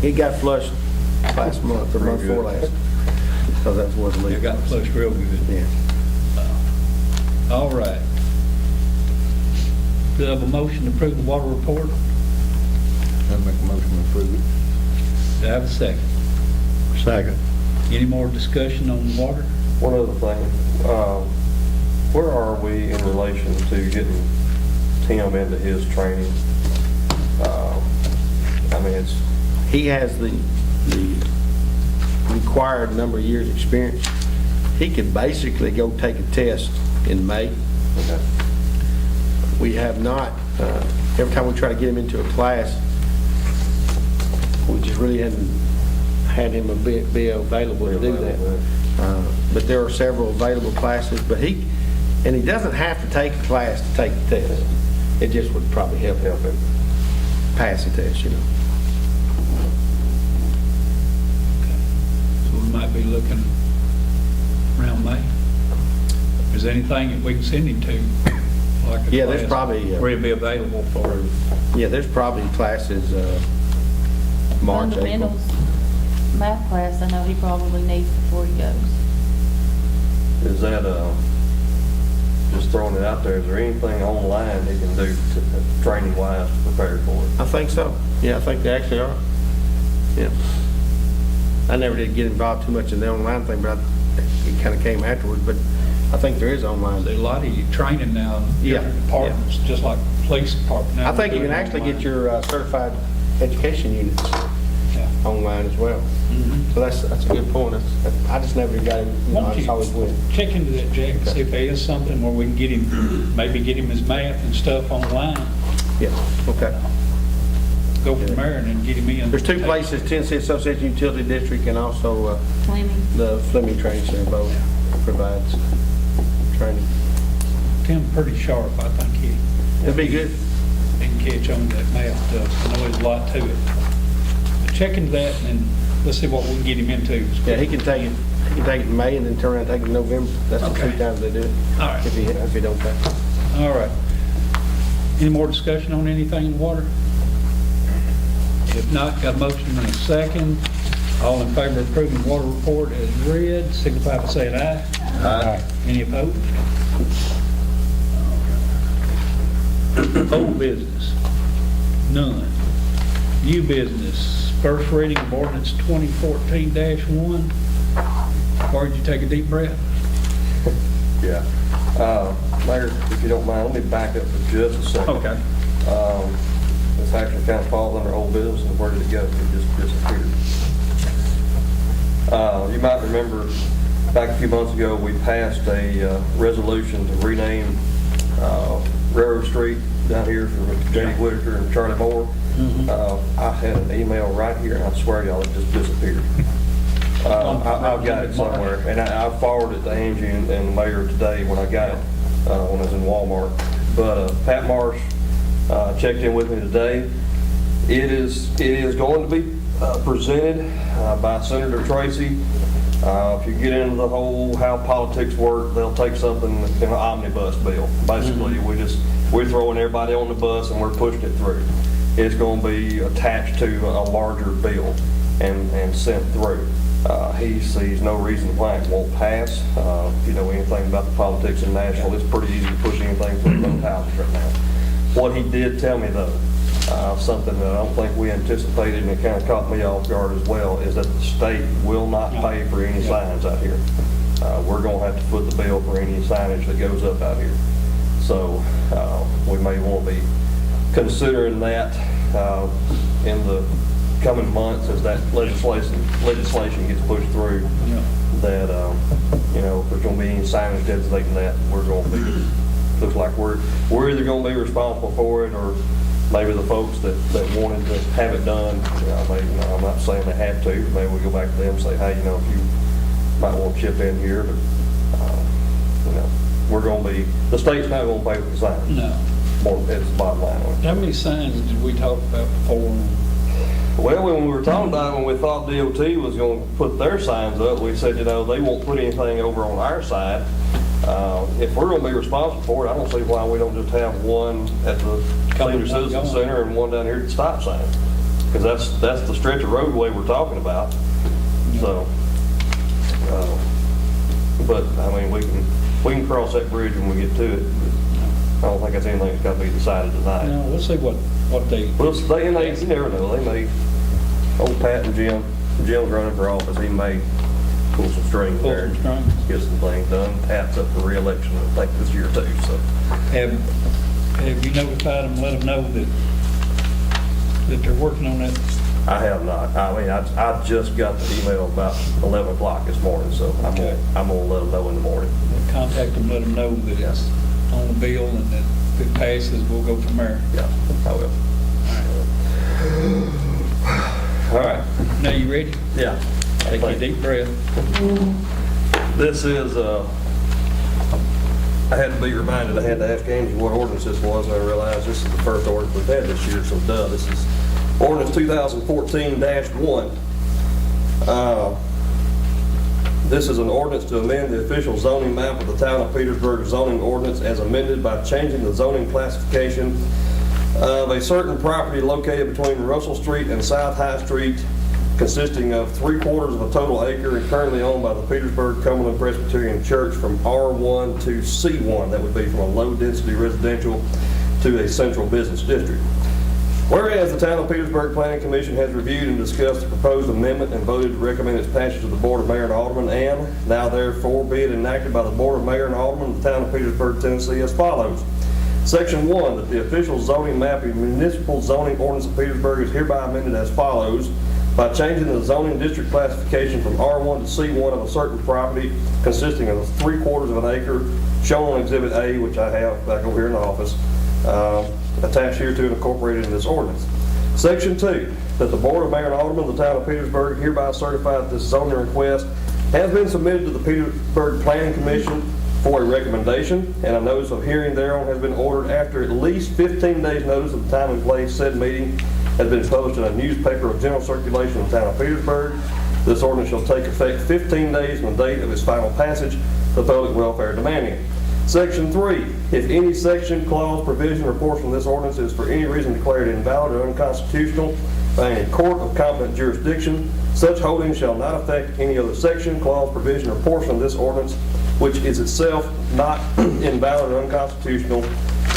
It got flushed last month, or month before last, because that was the leak. It got flushed real good. Yeah. All right. Do I have a motion to approve the water report? I make a motion to approve it. Do I have a second? Second. Any more discussion on water? One other thing, where are we in relation to getting Tim into his training? I mean, it's, He has the required number of years' experience. He could basically go take a test in May. okay. We have not, every time we try to get him into a class, we just really hadn't had him be available to do that. But there are several available classes, but he doesn't have to take a class to take the test. It just would probably help him pass the test, you know. So we might be looking around May. Is there anything that we can send him to? Like a Yeah, there's class probably, where he'll be available for, Yeah, there's probably classes, March, April. Fundamentals math class, I know he probably needs before he goes. Is that, just throwing it out there, is there anything online he can do training wise to prepare for it? I think so. Yeah, I think they actually are. Yeah. I never did get involved too much in the online thing, but it kind of came afterwards, but I think there is online. there's a lot of you training now in Yeah, different departments, just like police department. now I think you they're can doing actually online. get your certified education units Yeah. online as well. Mhm. So that's a good point. I just never got him, you know, Why I don't just always went. you check into that, Jack, and see if there is something where we can get him, maybe get him his math and stuff online, Yeah, okay. go from there and then get him in. There's two places, Tennessee Association Utility District and also Fleming. the Fleming Training Center both provides training. Tim pretty sharp, I think It'd be good. he can catch on that math stuff. I know there's a lot to it. But check into that and then let's see what we can get him into. Yeah, he can take it in May and then turn around and take it in November. That's the Okay. 2 times they do it. All right. If he don't take it. All right. Any more discussion on anything in water? If not, got a motion and a second. All in favor of approving the water report as read, signify by saying aye. Aye. Any opposed? Old business? None. New business, first reading of ordinance 2014-1. Bart, you take a deep breath? Yeah. Mayor, if you don't mind, let me back up for just a second. Okay. This actually kind of falls under old business, and where did it go? It just disappeared. You might remember back a few months ago, we passed a resolution to rename Railroad Street down here for J.D. Whitaker and Charlie Moore. I had an email right here, and I swear to y'all, it just disappeared. I've got it somewhere, and I forwarded it to Angie and the mayor today when I got it, when I was in Walmart. But Pat Marsh checked in with me today. It is going to be presented by Senator Tracy. If you get into the whole how politics work, they'll take something in an omnibus bill. Basically, we're throwing everybody on the bus and we're pushing it through. It's going to be attached to a larger bill and sent through. He sees no reason why it won't pass. If you know anything about the politics in Nashville, it's pretty easy to push anything through both houses right now. What he did tell me, though, something that I don't think we anticipated, and it kind of caught me off guard as well, is that the state will not pay for any signs out here. We're going to have to foot the bill for any signage that goes up out here. So we may want to be considering that in the coming months as that legislation gets pushed through. That if there's going to be any signage designating that, we're going to be, looks like we're either going to be responsible for it, or maybe the folks that wanted to have it done, I'm not saying they have to, maybe we go back to them and say, hey, if you might want to chip in here, but, we're going to be, the state's not going to pay for the sign. No. It's the bottom line on it. How many signs did we talk about before? Well, when we were talking about it, when we thought DOT was going to put their signs up, we said, they won't put anything over on our side. If we're going to be responsible for it, I don't see why we don't just have one at the Senior Citizen Center and one down here at the stop sign. Because that's the stretch of roadway we're talking about. So, but we can cross that bridge when we get to it. I don't think that's anything that's got to be decided tonight. No, we'll see what they. Well, you never know. They may, old Pat and Jim's running for office, he may pull some strings there. Get some things done. Pat's up for re-election, I think, this year too, so. Have you notified them, let them know that they're working on that? I have not. I just got the email about 11 o'clock this morning, so I'm gonna let them know in the morning. Contact them, let them know that it's on the bill, and that if it passes, we'll go from there. Yeah, I will. All right. Now, you ready? Yeah. Take a deep breath. This is, I had to be reminded, I had to ask Angie what ordinance this was, and I realized this is the first ordinance we've had this year, so this is ordinance 2014-1. This is an ordinance to amend the official zoning map of the town of Petersburg zoning ordinance as amended by changing the zoning classification of a certain property located between Russell Street and South High Street, consisting of 3/4 of a total acre and currently owned by the Petersburg Cumberland Presbyterian Church, from R1 to C1. That would be from a low-density residential to a central business district. Whereas the Town of Petersburg Planning Commission has reviewed and discussed the proposed amendment and voted to recommend its passage to the Board of Mayor and Aldermen, and now therefore be it enacted by the Board of Mayor and Aldermen of the Town of Petersburg, Tennessee as follows. Section 1, that the official zoning map of municipal zoning ordinance of Petersburg is hereby amended as follows, by changing the zoning district classification from R1 to C1 of a certain property consisting of 3/4 of an acre, shown on Exhibit A, which I have back over here in the office, attached here to and incorporated in this ordinance. Section 2, that the Board of Mayor and Aldermen of the Town of Petersburg hereby certify that this zoning request has been submitted to the Petersburg Planning Commission for a recommendation, and a notice of hearing thereon has been ordered after at least 15 days notice of the time and place said meeting has been published in a newspaper of general circulation in the Town of Petersburg. This ordinance shall take effect 15 days from the date of its final passage, the public welfare demanding it. Section 3, if any section, clause, provision, or portion of this ordinance is for any reason declared invalid or unconstitutional by any court of competent jurisdiction, such holding shall not affect any other section, clause, provision, or portion of this ordinance, which is itself not invalid or unconstitutional.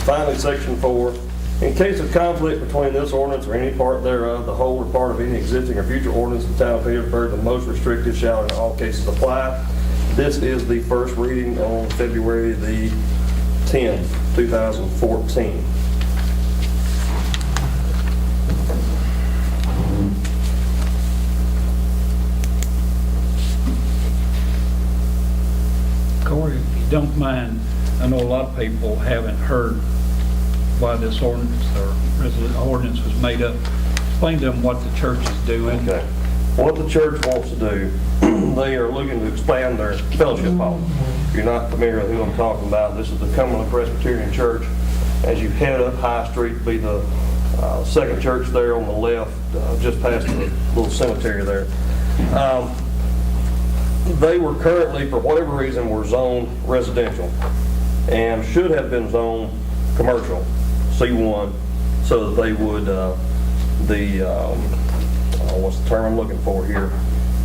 Finally, Section 4, in case of conflict between this ordinance or any part thereof, the whole or part of any existing or future ordinance in the Town of Petersburg, the most restrictive shall in all cases apply. This is the first reading on February the 10th, 2014. Corey, if you don't mind, I know a lot of people haven't heard why this ordinance ordinance was made up. Explain to them what the church is doing. Okay. What the church wants to do, they are looking to expand their fellowship hall. If you're not familiar with who I'm talking about, this is the Cumberland Presbyterian Church. As you head up High Street, be the second church there on the left, just past the little cemetery there. They were currently, for whatever reason, were zoned residential and should have been zoned commercial, C1, so that they would, what's the term I'm looking for here?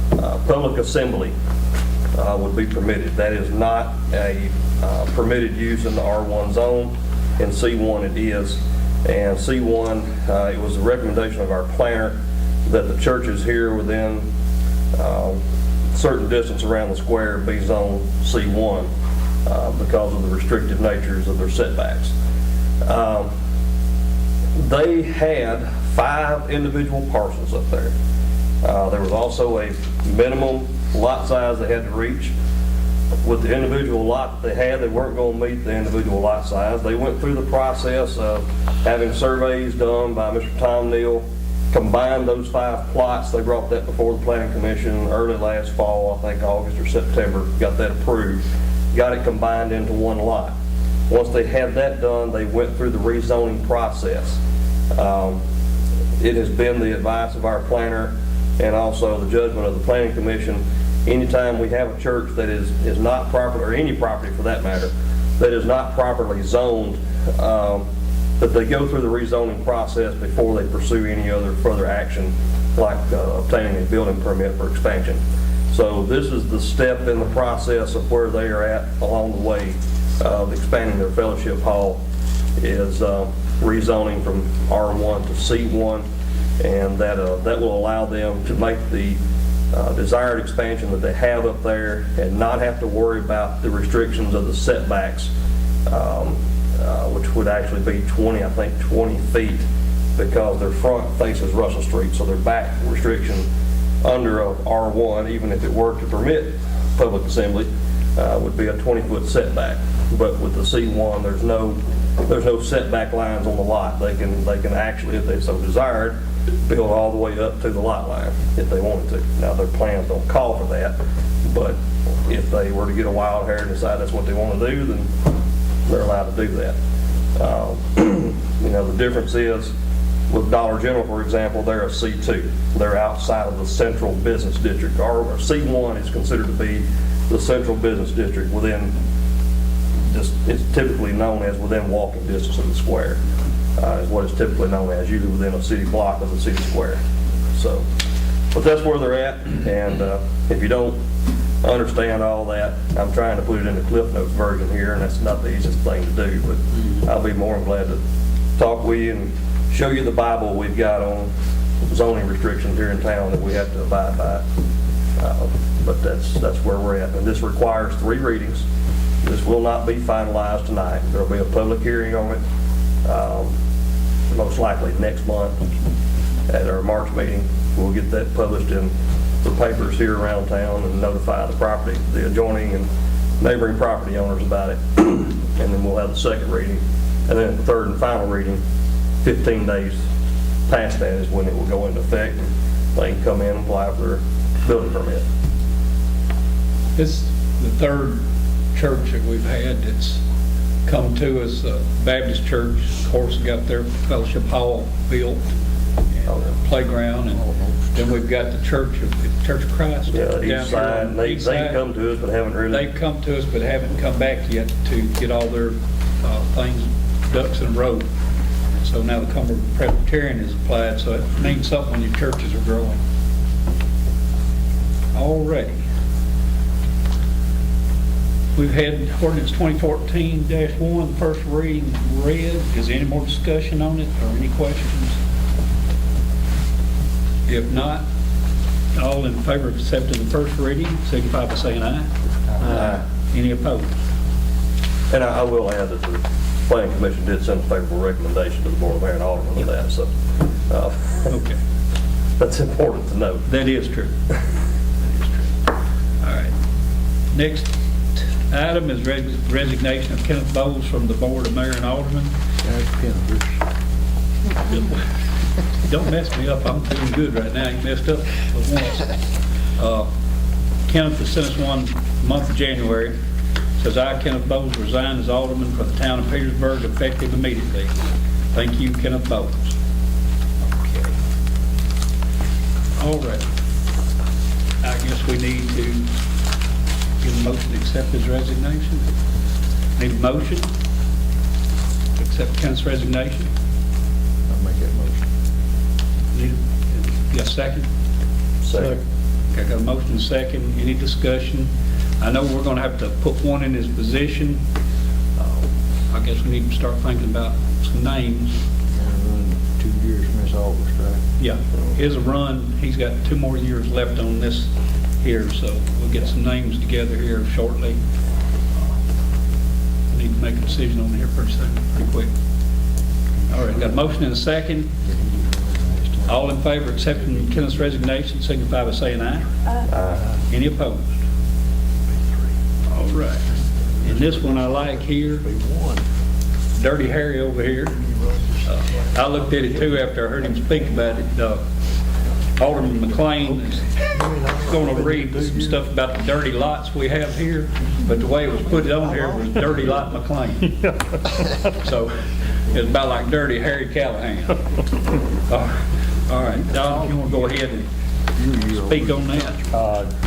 Public assembly would be permitted. That is not a permitted use in the R1 zone. In C1 it is. And C1, it was the recommendation of our planner that the churches here within certain distance around the square be zoned C1 because of the restrictive natures of their setbacks. They had 5 individual parcels up there. There was also a minimum lot size they had to reach. With the individual lot that they had, they weren't going to meet the individual lot size. They went through the process of having surveys done by Mr. Tom Neal, combined those 5 plots. They brought that before the Planning Commission early last fall, I think August or September, got that approved, got it combined into one lot. Once they had that done, they went through the rezoning process. It has been the advice of our planner and also the judgment of the Planning Commission, anytime we have a church that is not proper, or any property for that matter, that is not properly zoned, that they go through the rezoning process before they pursue any other further action, like obtaining a building permit for expansion. So this is the step in the process of where they are at along the way of expanding their fellowship hall, is rezoning from R1 to C1, and that will allow them to make the desired expansion that they have up there and not have to worry about the restrictions of the setbacks, which would actually be 20 feet, because their front faces Russell Street, so their back restriction under a R1, even if it were to permit public assembly, would be a 20-foot setback. But with the C1, there's no setback lines on the lot. They can actually, if they so desired, build all the way up to the lot line if they wanted to. Now, their plans don't call for that, but if they were to get a wild hair and decide that's what they want to do, then they're allowed to do that. The difference is with Dollar General, for example, they're a C2. They're outside of the central business district. Or C1 is considered to be the central business district within, it's typically known as within walking distance of the square. Is what it's typically known as, usually within a city block of the city square. So, but that's where they're at, and if you don't understand all that, I'm trying to put it in the Cliff Notes version here, and that's not the easiest thing to do, but I'll be more than glad to talk with you and show you the Bible we've got on zoning restrictions here in town that we have to abide by. But that's where we're at, and this requires 3 readings. This will not be finalized tonight. There'll be a public hearing on it, most likely next month at our March meeting. We'll get that published in the papers here around town and notify the adjoining and neighboring property owners about it. And then we'll have the second reading. And then the third and final reading, 15 days past that is when it will go into effect, and they can come in and apply for their building permit. This is the third church that we've had that's come to us. Baptist Church, of course, got their fellowship hall built, and a playground, and then we've got the Church of Christ. Yeah, down each here side, on the they've east side. come to us but haven't really. They've come to us but haven't come back yet to get all their things, ducks in a row. So now the Cumberland Presbyterian is applied, so it means something when your churches are growing. Already. We've had ordinance 2014-1, first reading read. Is there any more discussion on it or any questions? If not, all in favor of accepting the first reading, signify by saying aye. Aye. Any opposed? And I will add that the Planning Commission did send a favorable recommendation to the Board of Mayor and Aldermen on that, so Okay. that's important to note. That is true. That is true. All right. Next item is resignation of Kenneth Bowles from the Board of Mayor and Aldermen. Don't mess me up, I'm doing good right now, you messed up for once. Kenneth has sent us one month of January, says, "I, Kenneth Bowles, resign as Alderman for the town of Petersburg effective immediately. Thank you, Kenneth Bowles." Okay. All right. I guess we need to give a motion to accept his resignation. Need a motion to accept Kenneth's resignation? I'll make that motion. Need a second? Second. Okay, got a motion and a second. Any discussion? I know we're gonna have to put one in his position. I guess we need to start thinking about some names. Gonna run 2 years from this August, right? Yeah, here's a run. He's got 2 more years left on this here, so we'll get some names together here shortly. Need to make a decision on here pretty soon, pretty quick. All right, got a motion and a second. All in favor of accepting Kenneth's resignation, signify by saying aye. Any opposed? All right. And this one I like here, Dirty Harry over here. I looked at it too after I heard him speak about it. Alderman McLean is going to read some stuff about the dirty lots we have here, but the way it was put on here was Dirty Lot McLean. So it's about like Dirty Harry Callahan. All right, Don, you want to go ahead and speak on that?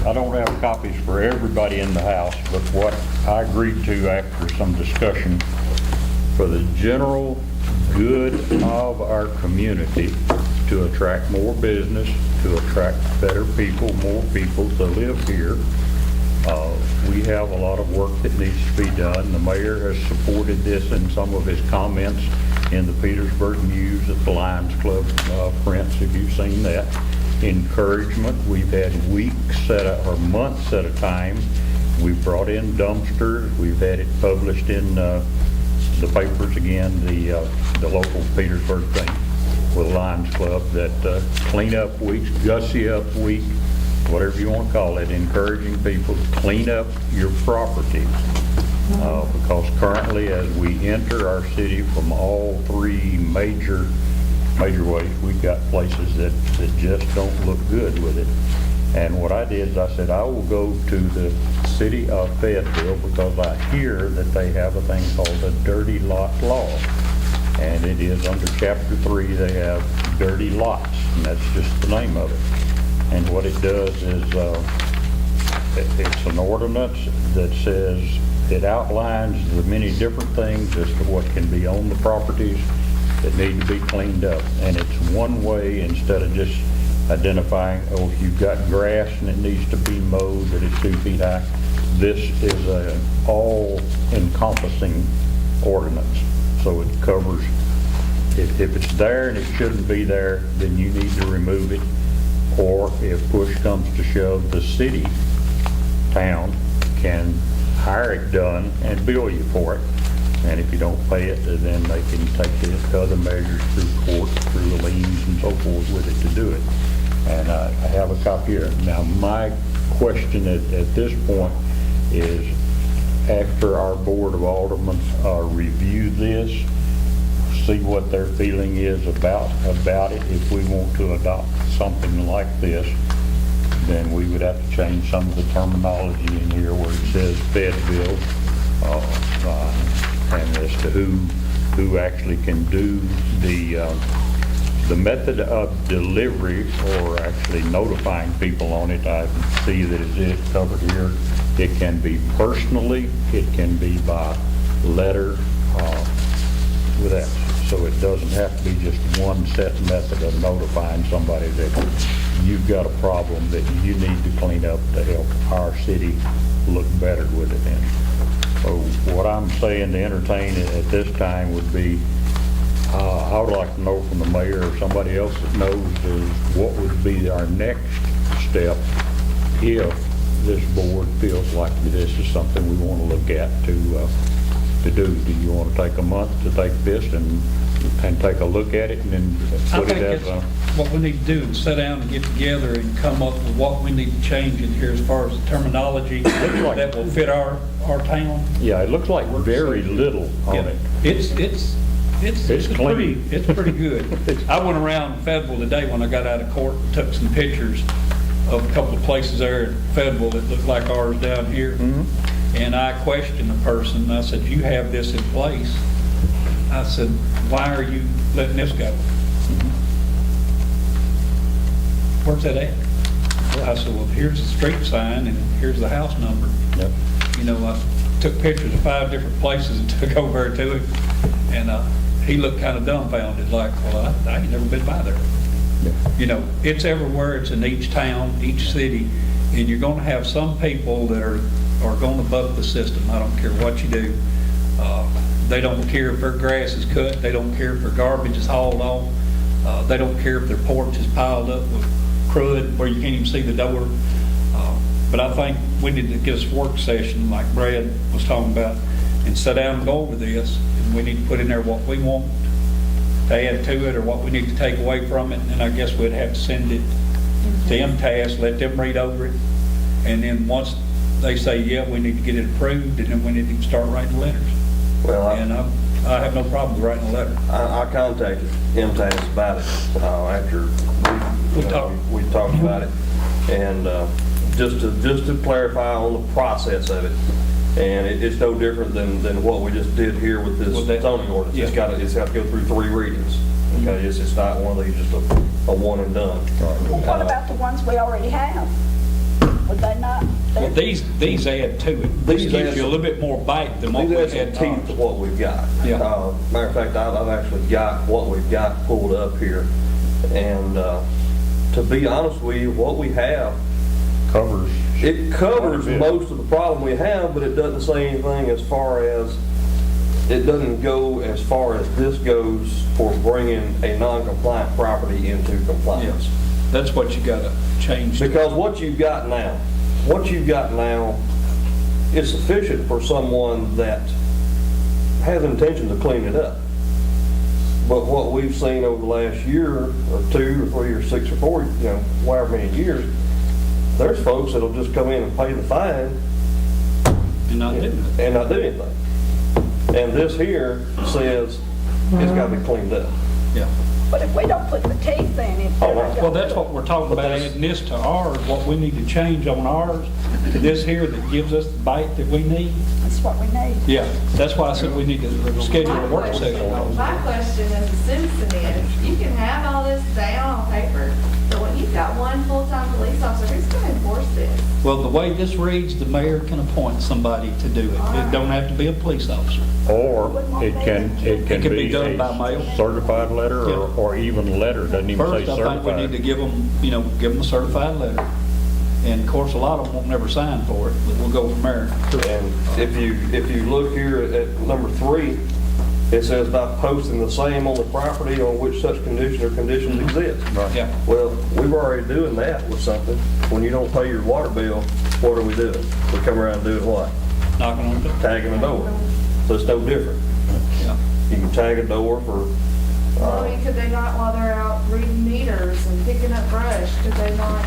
I don't have copies for everybody in the house, but what I agreed to after some discussion, for the general good of our community, to attract more business, to attract better people, more people to live here. We have a lot of work that needs to be done. The mayor has supported this in some of his comments in the Petersburg News at the Lions Club prints, if you've seen that. Encouragement, we've had weeks or months at a time. We've brought in dumpsters, we've had it published in the papers again, the local Petersburg thing with Lions Club, that clean up weeks, gussy up week, whatever you want to call it, encouraging people to clean up your properties. Because currently, as we enter our city from all 3 major ways, we've got places that just don't look good with it. And what I did is I said, I will go to the city of Fayetteville, because I hear that they have a thing called the Dirty Lot Law. And it is under Chapter 3, they have dirty lots, and that's just the name of it. And what it does is, it's an ordinance that says, it outlines the many different things as to what can be on the properties that need to be cleaned up. And it's one way, instead of just identifying, oh, if you've got grass and it needs to be mowed, that it's 2 feet high. This is an all-encompassing ordinance. So it covers, if it's there and it shouldn't be there, then you need to remove it. Or if push comes to shove, the city, town, can hire it done and bill you for it. And if you don't pay it, then they can take it to other measures through court, through the liens and so forth with it to do it. And I have a copy here. Now, my question at this point is, after our Board of Aldermen review this, see what their feeling is about it, if we want to adopt something like this, then we would have to change some of the terminology in here where it says Fayetteville, and as to who actually can do the method of delivery, or actually notifying people on it. I see that it is covered here. It can be personally, it can be by letter, with that. So it doesn't have to be just one set method of notifying somebody that you've got a problem that you need to clean up to help our city look better with it in. So what I'm saying to entertain at this time would be, I would like to know from the mayor or somebody else that knows, is what would be our next step if this board feels like this is something we want to look at to do. Do you want to take a month to take this and take a look at it and then put it as a... what we need to do is sit down and get together and come up with what we need to change in here as far as the terminology that will fit our town. Yeah, it looks like very little on Yeah, it. It's pretty, clean. it's pretty good. I went around Fayetteville today when I got out of court, and took some pictures of a couple of places there in Fayetteville that look like ours down here. And I questioned the person, I said, you have this in place. I said, why are you letting this go? Where's that at? I said, well, here's the street sign and here's the house number. Yep. You know, I took pictures of 5 different places and took over to him, and he looked kind of dumbfounded, like, well, I ain't never been by there. You know, it's everywhere, it's in each town, each city, and you're gonna have some people that are gonna buck the system. I don't care what you do. They don't care if their grass is cut, they don't care if their garbage is hauled off, they don't care if their porch is piled up with crud where you can't even see the door. But I think we need to get us a work session like Brad was talking about and sit down and go over this, and we need to put in there what we want to add to it or what we need to take away from it, and I guess we'd have to send it to MTS, let them read over it, and then once they say, yeah, we need to get it approved, and then we need to start writing letters. Well, And I have no problem with writing a letter. I contacted MTS about it after we talked about it, and just to clarify on the process of it, and it's no different than what we just did here with this With that- zoning ordinance. yeah. It's got to go through 3 readings. Okay, it's not one of these just a one and done. Well, what about the ones we already have? Would they not? Well, these add to it. These These gives add you a some- little bit more bite than what we These had add some teeth to what we've got. Yeah. Matter of fact, I've actually got what we've got pulled up here, and to be honest with you, what we have, Covers. it covers Quite a bit. most of the problem we have, but it doesn't say anything as far as, it doesn't go as far as this goes for bringing a non-compliant property into compliance. Yes, that's what you gotta change. Because what you've got now is sufficient for someone that has intention to clean it up. But what we've seen over the last year, or 2 or 3 or 6 or 4, however many years, there's folks that'll just come in and pay the fine And not do it. and not do anything. And this here says it's got to be cleaned up. Yeah. But if we don't put the teeth in it, Oh, Well, that's what we're talking about, adding this to ours, what we need to change on ours, to this here that gives us the bite that we need. that's what we need. Yeah, that's why I said we need to schedule a work session. My question as a citizen is, you can have all this down on paper, but when you've got one full-time police officer, who's going to enforce this? Well, the way this reads, the mayor can appoint somebody to do it. It don't have to be a police officer. Or it can can be be done by mail. a certified letter Yeah. or even a letter, doesn't even say First, I think we need to certified. give them a certified letter. And of course, a lot of them won't never sign for it, but we'll go from there. And if you look here at number 3, it says about posting the same on the property on which such condition or conditions exist. Yeah. Well, we're already doing that with something. When you don't pay your water bill, what are we doing? We come around and doing what? Knocking on the door. Tagging a door. So it's no different. Yeah. You can tag a door for, Well, I mean, could they not, while they're out reading meters and picking up brush, could they not,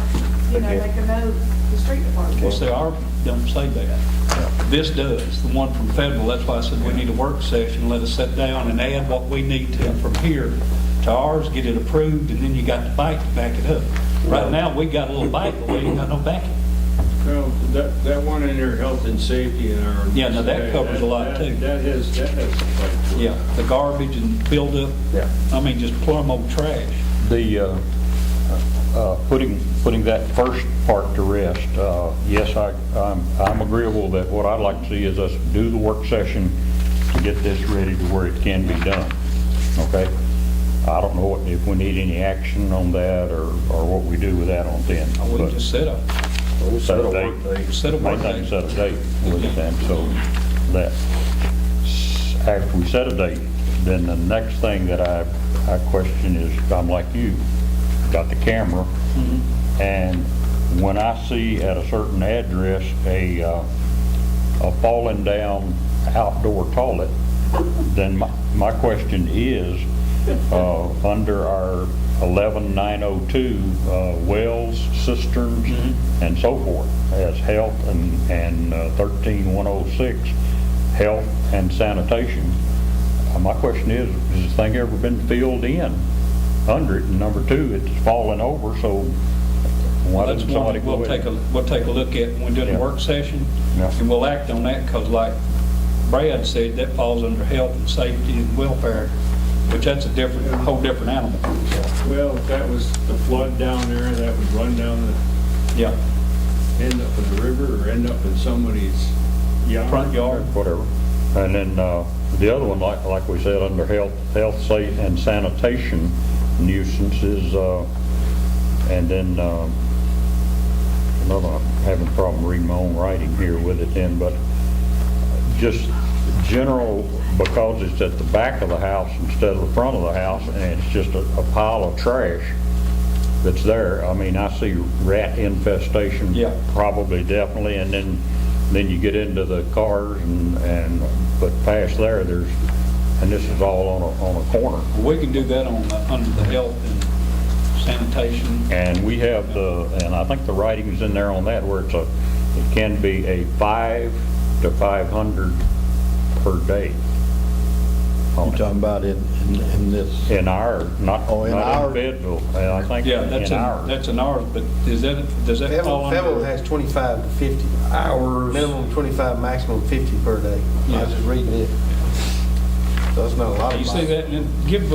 make a note to the street department? Well, see, ours don't say that. This does, the one from federal, that's why I said we need a work session, let us sit down and add what we need to from here to ours, get it approved, and then you got the bite to back it up. Right now, we got a little bite, but we ain't got no backing. Well, that one in there, health and safety in our. Yeah, now that covers a lot, too. That has a fight to it. Yeah, the garbage and buildup, yeah. just plumb old trash. The, putting that first part to rest, yes, I'm agreeable that what I'd like to see is us do the work session to get this ready to where it can be done, okay? I don't know if we need any action on that or what we do with that on then. We but just set up, We'll Set a work date. date. set a Main work thing, date. set a date with it, and so that, after we set a date, then the next thing that I question is, I'm like you, got the camera, and when I see at a certain address a fallen down outdoor toilet, then my question is, under our 11902, wells, cisterns, and so forth, as health, and 13106, health and sanitation. My question is, has this thing ever been filled in under it? And number two, it's fallen over, so why That's doesn't one somebody that go we'll ahead? take a look at when we do the Yeah. work session, Yeah. and we'll act on that, because like Brad said, that falls under health and safety and welfare, which that's a whole different animal. Well, if that was the flood down there, that would run down Yeah, end up in the river or end up in somebody's yard. front yard. Whatever. And then the other one, like we said, under health, safe, and sanitation nuisances, and then another, I'm having a problem reading my own writing here with it then, but just general, because it's at the back of the house instead of the front of the house, and it's just a pile of trash that's there. I mean, I see rat infestation. Yeah. Probably, definitely, and then you get into the cars but past there, and this is all on a corner. We can do that under the health and sanitation. And we have and I think the writing's in there on that, where it can be a 5 to 500 per day. You talking about in this? In our, not in our- Bedville, I think Yeah, in ours. that's in ours, but does that fall Fayetteville under? has 25 to 50. Hours. Minimum 25, maximum 50 per day. I was just reading it. So it's not a lot of. You see that, and give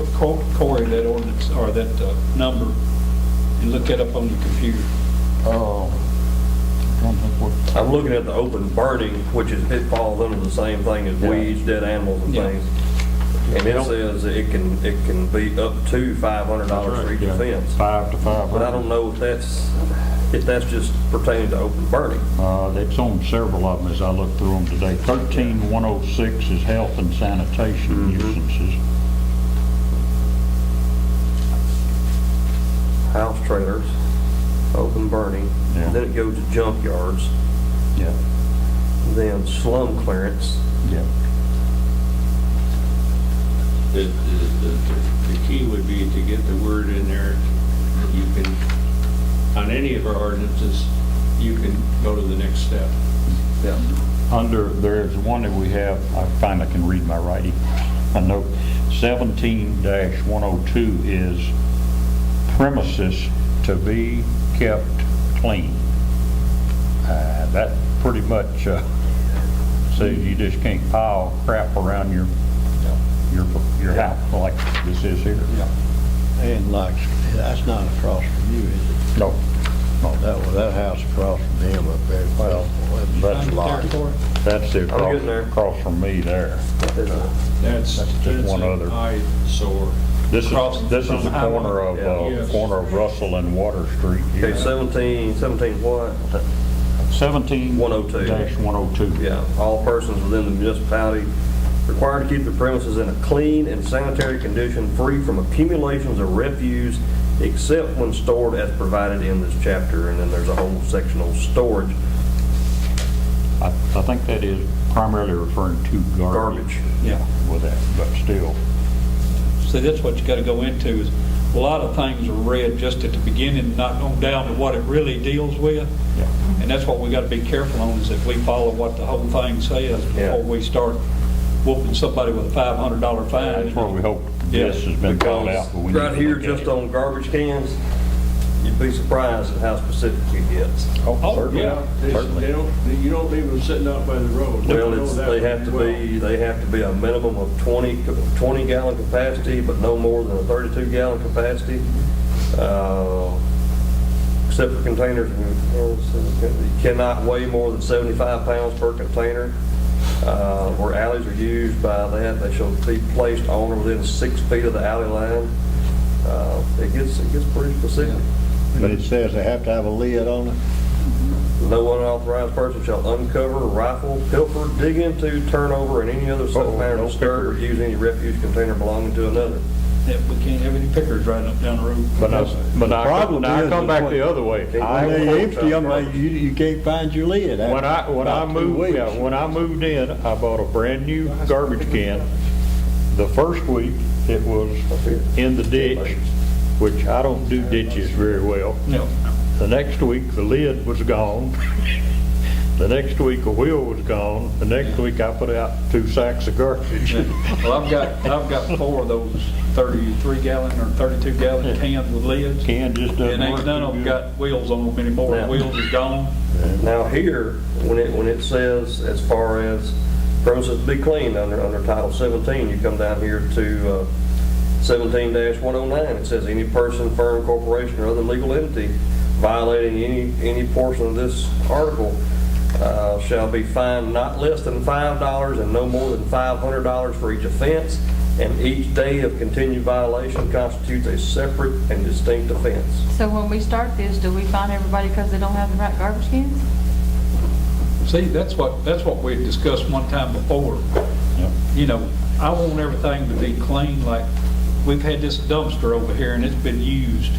Corey that ordinance, or that number, and look it up on your computer. Oh. I don't think what- I'm looking at the open burning, which it falls under the same thing as Yeah. weeds, dead animals and Yeah. things. And it says that it can be up to $500 for each Yeah. offense. 5 to 500. But I don't know if that's just pertaining to open burning. It's on several of them as I looked through them today. 13106 is health and sanitation nuisances. House trailers, open burning, Yeah. then it goes to junkyards, Yeah. then slum clearance. Yeah. The key would be to get the word in there. You can, on any of our ordinances, you can go to the next step. Yeah. There's one that we have, I finally can read my writing. I know 17-102 is premises to be kept clean. That pretty much says you just can't pile crap around your house like this is here. And like, that's not across from you, is it? No, no, That house across from him up there. Well, that's Find it there, lot. Corey. that's the I'm getting there. across from me there. That's just one an other. eyesore. This is Across the from the highway. corner of Russell and Water Street. Okay, 17 what? 17-102. Yeah, all persons within the municipality required to keep the premises in a clean and sanitary condition, free from accumulations of refuse, except when stored as provided in this chapter. And then there's a whole section on storage. I think that is primarily referring to garbage. Yeah. With that, but still. See, that's what you gotta go into, is a lot of things are read just at the beginning, not going down to what it really deals with. Yeah. And that's what we gotta be careful on, is that we follow what the whole thing says Yeah. before we start whooping somebody with a $500 fine. That's where we hope Yeah. this has been called out. but we need Right to here, look at just it. on garbage cans, you'd be surprised at how specific it gets. Oh, Oh, certainly. yeah. Certainly. You don't leave them sitting out by the road. Well, You know that they have to well. be a minimum of 20 gallon capacity, but no more than a 32 gallon capacity. Except for containers, you cannot weigh more than 75 pounds per container. Where alleys are used they shall be placed on or within 6 feet of the alley line. It gets pretty specific. But it says they have to have a lid on it. No unauthorized person shall uncover, rifle, pilfer, dig into, turn over, and any other such manner no disturb or use any refuse container belonging to another. Yeah, we can't have any pickers riding up down the road. But now I problem now I is come is back when- the other way. Can't When When they empty them, you can't find your lid. When I About 2 moved, weeks. when I moved in, I bought a brand new garbage can The first week, it was in the ditch, which I don't do ditches very well. No, The next week, the lid was gone. The next week, a wheel was gone. The next week, I put out 2 sacks of garbage. well, I've got 4 of those 33 gallon or 32 gallon cans with lids. Can just doesn't And work ain't none of too them good. got wheels on them anymore. The Yeah. wheels is gone. Now here, when it says as far as premises to be cleaned under Title 17, you come down here to 17-109, it says any person, firm, corporation, or other legal entity violating any portion of this article shall be fined not less than $5 and no more than $500 for each offense, and each day of continued violation constitutes a separate and distinct offense. So when we start this, do we fine everybody because they don't have the right garbage cans? See, that's what we had discussed one time before. Yep. You know, I want everything to be clean, like, we've had this dumpster over here and it's been used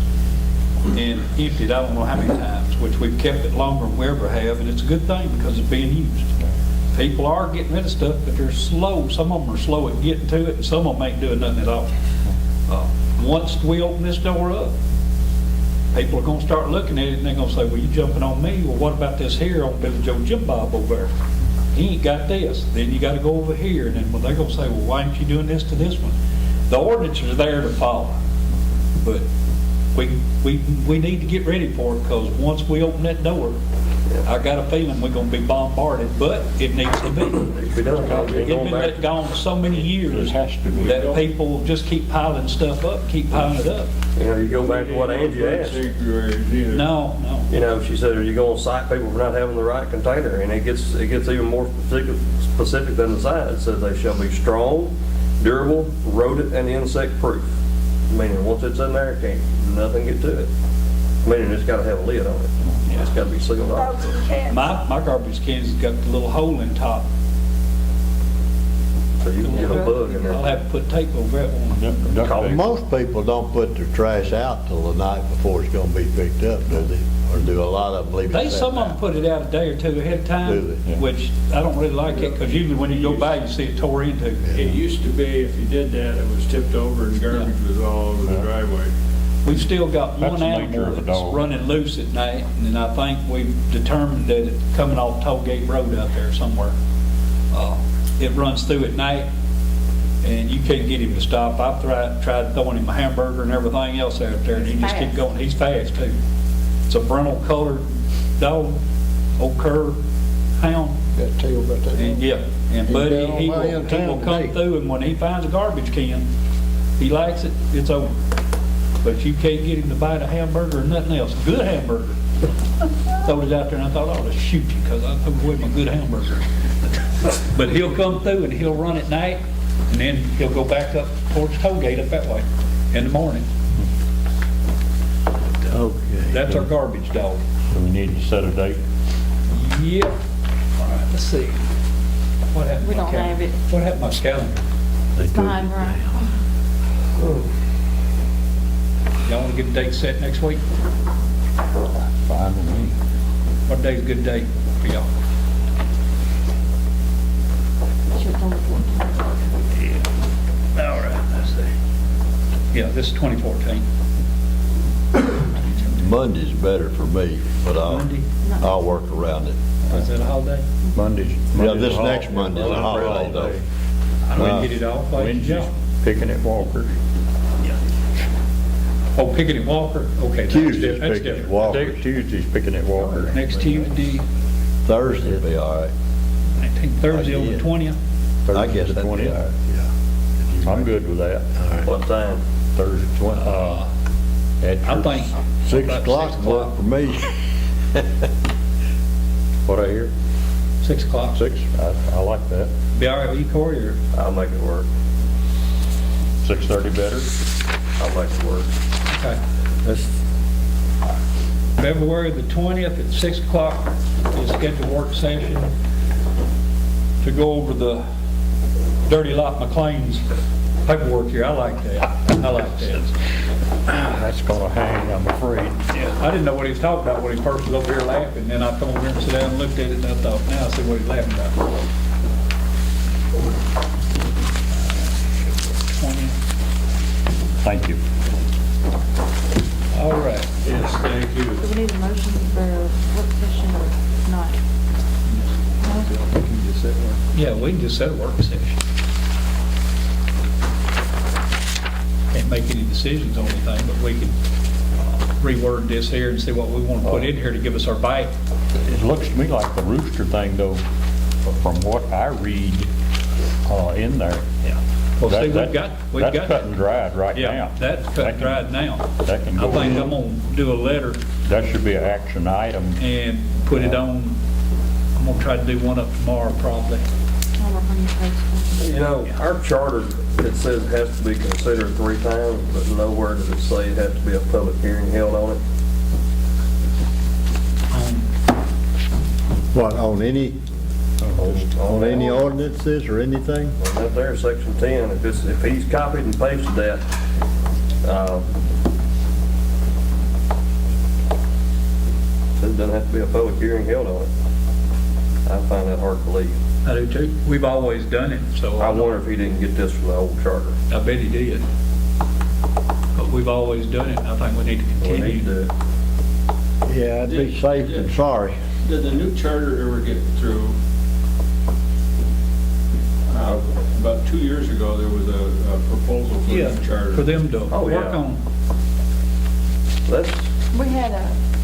and emptied, I don't know how many times, which we've kept it longer than we ever have, and it's a good thing because it's being used. People are getting rid of stuff, but they're slow. Some of them are slow at getting to it, and some of them ain't doing nothing at all. Once we open this door up, people are gonna start looking at it and they're gonna say, well, you jumping on me? Well, what about this here on Billy Joe Jim Bob over there? He ain't got this. Then you gotta go over here, and then they're gonna say, well, why ain't you doing this to this one? The ordinance is there to follow, but we need to get ready for it, because once we open that door, I got a feeling we're gonna be bombarded, but it needs to be. It be done. It's been let gone so many years It has to be. that people just keep piling stuff up, keep piling it up. You know, you go back to what Angie asked. Sanctuaries either. No. You know, she said, are you going to cite people for not having the right container? And it gets even more specific than the sign. It says they shall be strong, durable, rodent, and insect proof. Meaning, once it's in there, nothing get to it. Meaning, it's got to have a lid on it. It's got to be sealed off. Dogs and cats. My garbage can's got the little hole in top. So you can get a bug in I'll there. have to put tape over that one. Duck bait. Most people don't put their trash out till the night before it's gonna be picked up, do they? Or do a lot of them leave it Some of sitting them put it out a day or two ahead of time, Do they? Yeah. which I don't really like it, because usually when you go by, you see it tore into. It used to be, if you did that, it was tipped over and garbage was all over the driveway. We've still got That's one the nature animal of the that's dog. running loose at night, and then I think we've determined that it's coming off Tollgate Road out there somewhere. It runs through at night, and you can't get him to stop. I've tried throwing him a hamburger and everything else out there, and he just keeps going. He's fast too. It's a brindle colored dog, old cur hound. Got a tell about that. And yeah, and He Buddy, down on he my will, end of he town will come today. through, and when he finds a garbage can, he likes it, it's over. But you can't get him to bite a hamburger or nothing else, good hamburger. Throw it out there, and I thought I ought to shoot you, because I threw away my good hamburger. But he'll come through, and he'll run at night, and then he'll go back up towards Tollgate up that way in the morning. Okay. That's our garbage dog. Do we need to set a date? Yep. All right, let's see. What happened to We my don't have calendar? it. What happened to my calendar? They took Fine, it right. down. Y'all want to get a date set next week? Fine with me. What day's a good date for y'all? Should come before. All right, let's see. Yeah, this is 2014. Monday's better for me, but Monday? I'll work around it. Is that a holiday? Monday's. Yeah, this next Monday's a holiday though. I don't get it off, like Wednesday's y'all. picking at Walker. Oh, Pickett and Walker? Okay, that's Tuesday's that's picking at different. Walker. Tuesday's picking at Walker. Next Tuesday, Thursday will be all right. 19th, Thursday on the Yeah. 20th. I guess Thursday the that'd be all 20th. right, yeah. I'm good with that. All right. What time? Thursday, 20th. At I your- think. 6 about o'clock 6 will work for me. What I hear? 6 o'clock. 6? I like that. Be all right with you, Corey, or? I'll make it work. 6:30 better? I'll make it work. Okay. That's February the 20th at 6 o'clock is scheduled work session to go over the Dirty Lot McLean's paperwork here. I like that. I like that. That's gonna hang, I'm afraid. Yeah, I didn't know what he was talking about when he first was over here laughing. Then I come over here and sit down and looked at it, and I thought, now I see what he's laughing about. Thank you. All right. Yes, thank you. Do we need a motion for work session or not? No? You can just sit there. Yeah, we can just set a work session. Can't make any decisions on anything, but we can reword this here and see what we want to put in here to give us our bite. It looks to me like the rooster thing, though, from what I read in there. Yeah. Well, see, That- we've got. That's cut and dried right now. Yeah, that's cut and dried now. That can I go. think I'm gonna do a letter That should be an action item. and put it on, I'm gonna try to do one up tomorrow probably. I'll work on your post. You know, our charter, it says it has to be considered 3 times, but nowhere does it say it has to be a public hearing held on it. What, on any ordinances or anything? Up there, section 10, if he's copied and pasted that, says it doesn't have to be a public hearing held on it. I find that hard to believe. I do too. We've always done it, so. I wonder if he didn't get this from the old charter. I bet he did. But we've always done it, and I think we need to We need continue. to, Yeah, I'd be safe than sorry. Did the new charter ever get through? About 2 years ago, there was a proposal for Yeah, the charter. for them to Oh, work yeah. on. that's, We had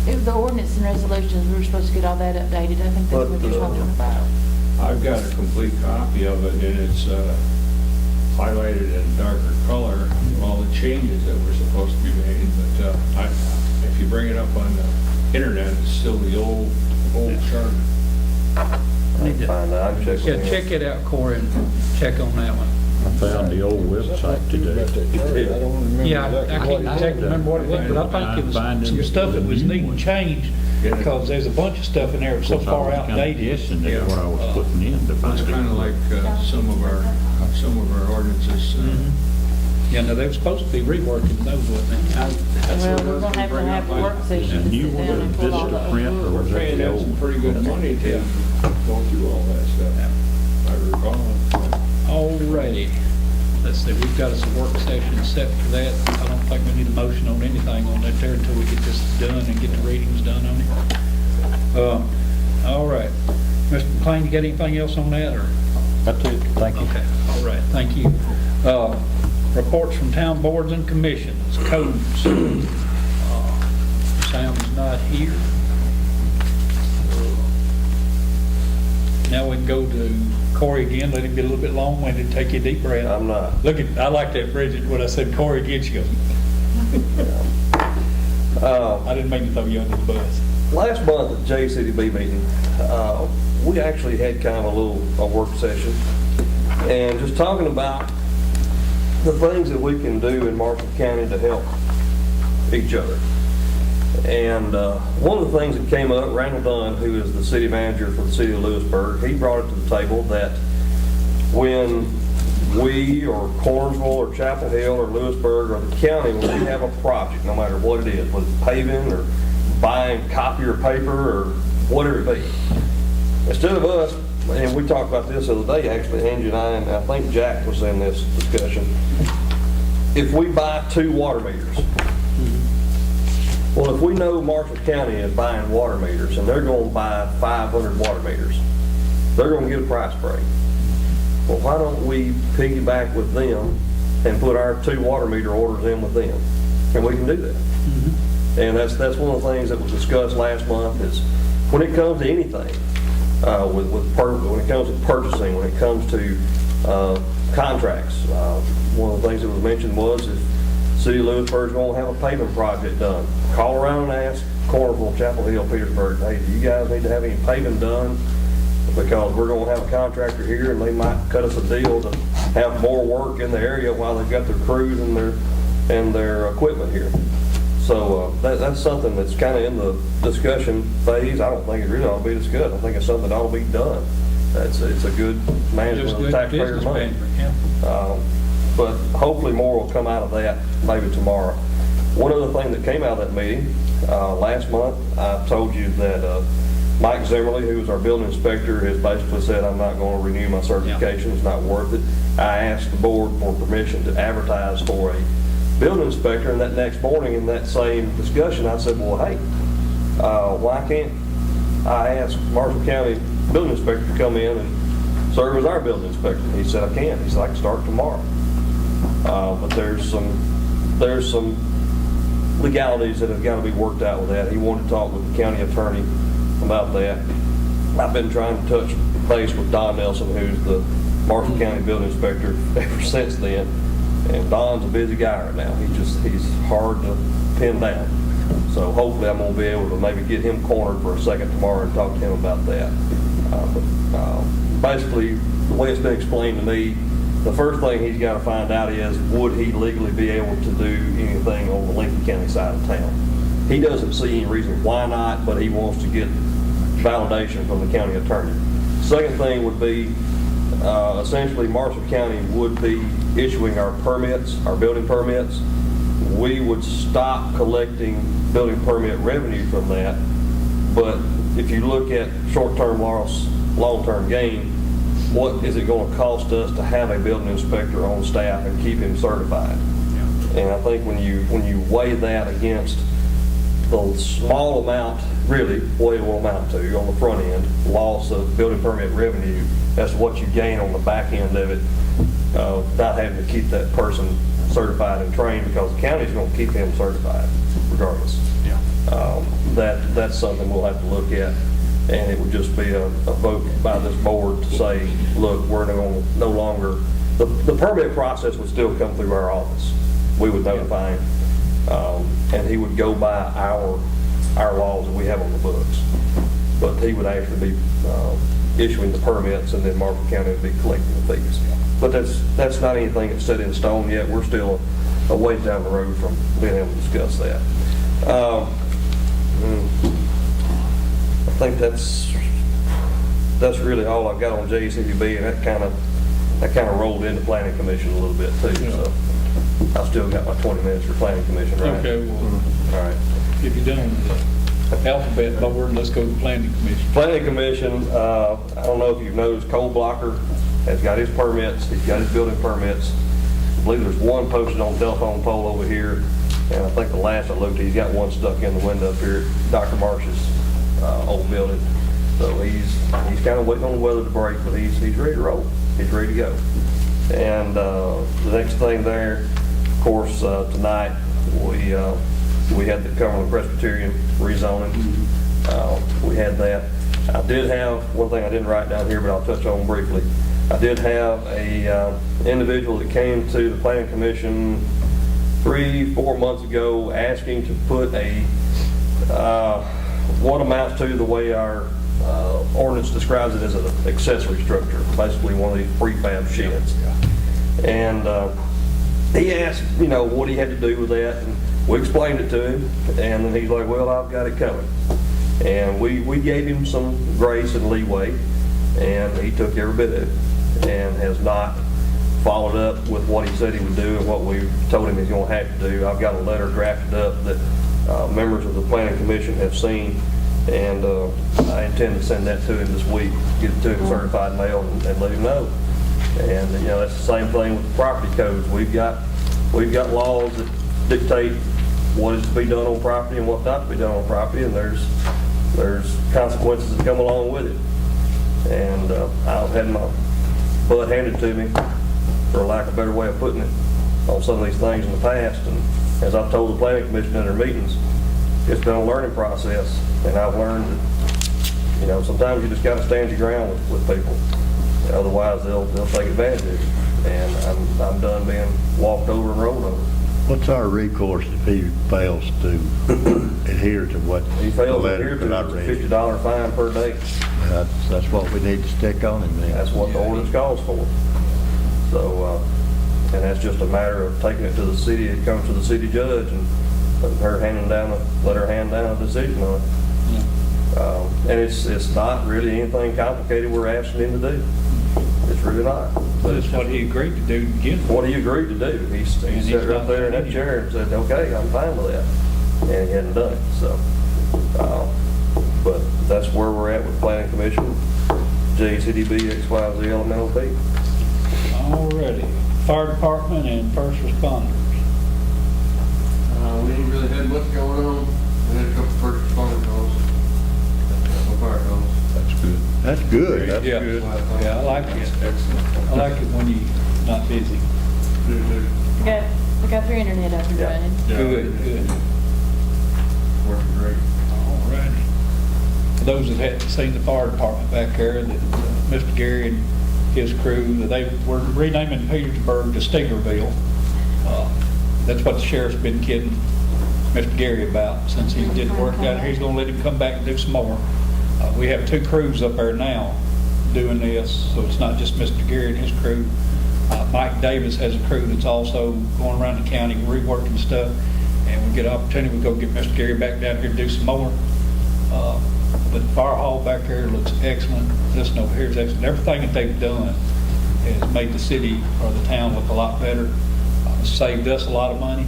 it was the ordinance and resolutions, we were supposed to get all that updated. I think that's what But, you're talking about. I've got a complete copy of it, and it's highlighted in darker color, all the changes that were supposed to be made, but if you bring it up on the internet, it's still the old charter. I can find out, I can check Yeah, with him. check it out, Corey, and check on that one. I found the old website today. I don't remember. Yeah, I exactly can't what it exactly was. remember what it was, but I think it was some stuff that was needing changed, because there's a bunch of stuff in there that's so far outdated. Guessing that's what I was putting in to find It's it. kind of like some of our ordinances. Yeah, no, they were supposed to be reworking those, wasn't they? Well, we're gonna have a work session. And to you sit down wanted and pull all Vista the print, or was that Paying the out some old? pretty good money to go through all that stuff, I recall. Alrighty. Let's see, we've got us a work session set for that. I don't think we need a motion on anything on that there until we get this done and get the readings done on it. All right. Mr. McLean, you got anything else on that, or? That's it, thank you. Okay, all right, thank you. Reports from town boards and commissions, codes. Sam's not here. Now we can go to Corey again, let him get a little bit long-winded, take you a deep breath. I'm not. Look at, I like that, Bridget, when I said Corey again, she goes, I didn't mean to throw you under the bus. Last month at JCDB meeting, we actually had kind of a work session, and just talking about the things that we can do in Marshall County to help each other. And one of the things that came up, Randall Dunn, who is the city manager for the city of Lewisburg, he brought it to the table that when we or Cornsville or Chapel Hill or Lewisburg or the county, when we have a project, no matter what it is, whether it's paving or buying copier paper or whatever it be, instead of us, and we talked about this the other day, actually, Angie and I think Jack was in this discussion, if we buy 2 water meters, well, if we know Marshall County is buying water meters and they're going to buy 500 water meters, they're going to get a price break. Well, why don't we piggyback with them and put our 2 water meter orders in with them? And we can do that. And that's one of the things that was discussed last month is when it comes to anything, when it comes to purchasing, when it comes to contracts, one of the things that was mentioned was if City of Lewisburg is going to have a paving project done, call around and ask Cornerville, Chapel Hill, Petersburg, hey, do you guys need to have any paving done? Because we're going to have a contractor here and they might cut us a deal to have more work in the area while they've got their crews and their equipment here. So that's something that's kind of in the discussion phase. I don't think it really ought to be discussed. I think it's something that ought to be done. It's a good management Just of good taxpayer business money. management, yeah. But hopefully more will come out of that maybe tomorrow. One other thing that came out of that meeting, last month, I told you that Mike Zimmerly, who was our building inspector, has basically said, I'm not going to renew my certification, it's not worth it. I asked the board for permission to advertise for a building inspector, and that next morning in that same discussion, I said, well, hey, why can't I ask Marshall County building inspector to come in and serve as our building inspector? He said, I can. He said, I can start tomorrow. But there's some legalities that have got to be worked out with that. He wanted to talk with the county attorney about that. I've been trying to touch base with Don Nelson, who's the Marshall County building inspector, ever since then. And Don's a busy guy right now. He's hard to pin down. So hopefully I'm going to be able to maybe get him cornered for a second tomorrow and talk to him about that. Basically, the way it's been explained to me, the first thing he's got to find out is, would he legally be able to do anything on the Lincoln County side of town? He doesn't see any reason why not, but he wants to get validation from the county attorney. Second thing would be, essentially Marshall County would be issuing our permits, our building permits. We would stop collecting building permit revenue from that. But if you look at short-term loss, long-term gain, what is it going to cost us to have a building inspector on staff and keep him certified? And I think when you weigh that against the small amount, really, what it will amount to on the front end, loss of building permit revenue, that's what you gain on the back end of it, not having to keep that person certified and trained, because the county's going to keep him certified regardless. That's something we'll have to look at, and it would just be a vote by this board to say, look, we're no longer, the permit process would still come through our office. We would notify him, and he would go by our laws that we have on the books. But he would actually be issuing the permits, and then Marshall County would be collecting the fees. But that's not anything that's set in stone yet. We're still a ways down the road from being able to discuss that. I think that's really all I've got on JCDB, and that kind of rolled into Planning Commission a little bit too. So I've still got my 20 minutes for Planning Commission, right? Okay, well, All right. if you're done with the alphabet board, let's go to planning commission. Planning Commission, I don't know if you've noticed, Cole Blocker has got his permits, he's got his building permits. I believe there's one posted on the telephone pole over here, and I think the last I looked, he's got one stuck in the window up here at Dr. Marsh's old building. So he's kind of waiting on the weather to break, but he's ready to roll. He's ready to go. And the next thing there, of course, tonight we had the Cumberland Presbyterian rezoning. We had that. I did have one thing I didn't write down here, but I'll touch on briefly. I did have a individual that came to the Planning Commission 3-4 months ago asking to put what amounts to the way our ordinance describes it as an accessory structure, basically one of these prefab sheds. And he asked, what he had to do with that, and we explained it to him, and then he's like, well, I've got it coming. And we gave him some grace and leeway, and he took every bit of it and has not followed up with what he said he would do and what we told him he's going to have to do. I've got a letter drafted up that members of the Planning Commission have seen, and I intend to send that to him this week, get it to him certified mail, and let him know. And that's the same thing with the property codes. We've got laws that dictate what is to be done on property and what's not to be done on property, and there's consequences that come along with it. And I've had my butt handed to me, for lack of a better way of putting it, on some of these things in the past. And as I've told the Planning Commission in their meetings, it's been a learning process, and I've learned that sometimes you just got to stand your ground with people. Otherwise, they'll take advantage of you. And I'm done being walked over and rolled over. What's our recourse if he fails to adhere to what He the fails to letter adhere to that I it, it's a read? $50 fine per day. That's what we need to stick on him then. That's what the ordinance calls for. So, and that's just a matter of taking it to the city. It comes to the city judge and let her hand down a decision on it. And it's not really anything complicated we're asking him to do. It's really not. But it's what he agreed to do to begin with. What he agreed to do. He sat right there in that chair and said, okay, I'm fine with that. And he hadn't done it, so. But that's where we're at with Planning Commission, JCDB, XYZ, LMLP. Alrighty, fire department and first responders. we ain't really had much going on. We had a couple first responder calls. No fire calls. That's good. That's good. That's Yeah. good. Yeah, I like it. I like it when you're not busy. We got your internet up and running. Good, good. Working great. All righty. For those that hadn't seen the fire department back there, that Mr. Gary and his crew, that they were renaming Petersburg to Stingerville. That's what the sheriff's been kidding Mr. Gary about, since he didn't work out here. He's gonna let him come back and do some more. We have 2 crews up there now doing this, so it's not just Mr. Gary and his crew. Mike Davis has a crew that's also going around the county reworking stuff, and we get an opportunity, we go get Mr. Gary back down here to do some more. But the fire hall back there looks excellent. This one over here is excellent. Everything that they've done has made the city or the town look a lot better. Saved us a lot of money.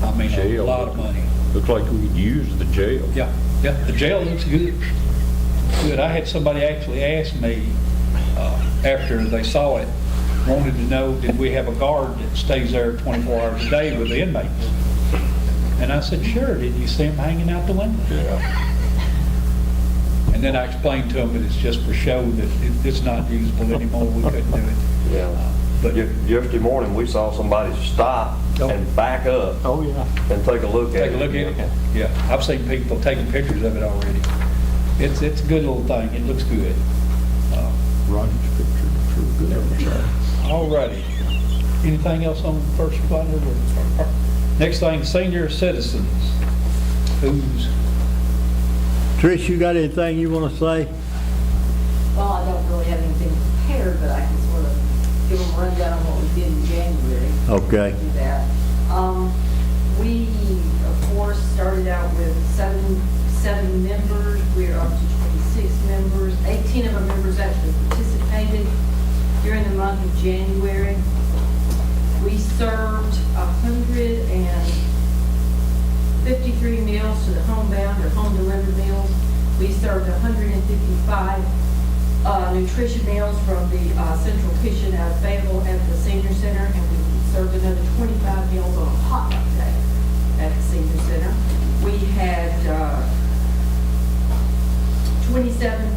I mean, a Jail. lot of money. Looks like we could use the jail. Yeah, yeah, the jail looks good. Good. I had somebody actually ask me, after they saw it, wanted to know, did we have a guard that stays there 24 hours a day with the inmates? And I said, sure. Didn't you see him hanging out the window? Yeah. And then I explained to them that it's just for show, that it's not usable anymore. We couldn't do it. Yeah. But Yesterday morning, we saw somebody stop and back up Oh, yeah. and take a look at it. take a look at it. Yeah, I've seen people taking pictures of it already. It's a good little thing. It looks good. Roger's picture looks real good. All righty. Anything else on first responder? Next thing, senior citizens. Who's, Trish, you got anything you want to say? Well, I don't really have anything prepared, but I can sort of give them a rundown on what we did in January. Okay. Do that. We, of course, started out with seven members. We're up to 26 members. 18 of our members actually participated during the month of January. We served 153 meals to the homebound or home delivered meals. We served 155 nutrition meals from the central kitchen out of Fayetteville at the senior center, and we served another 25 meals on a potluck day at the senior center. We had 27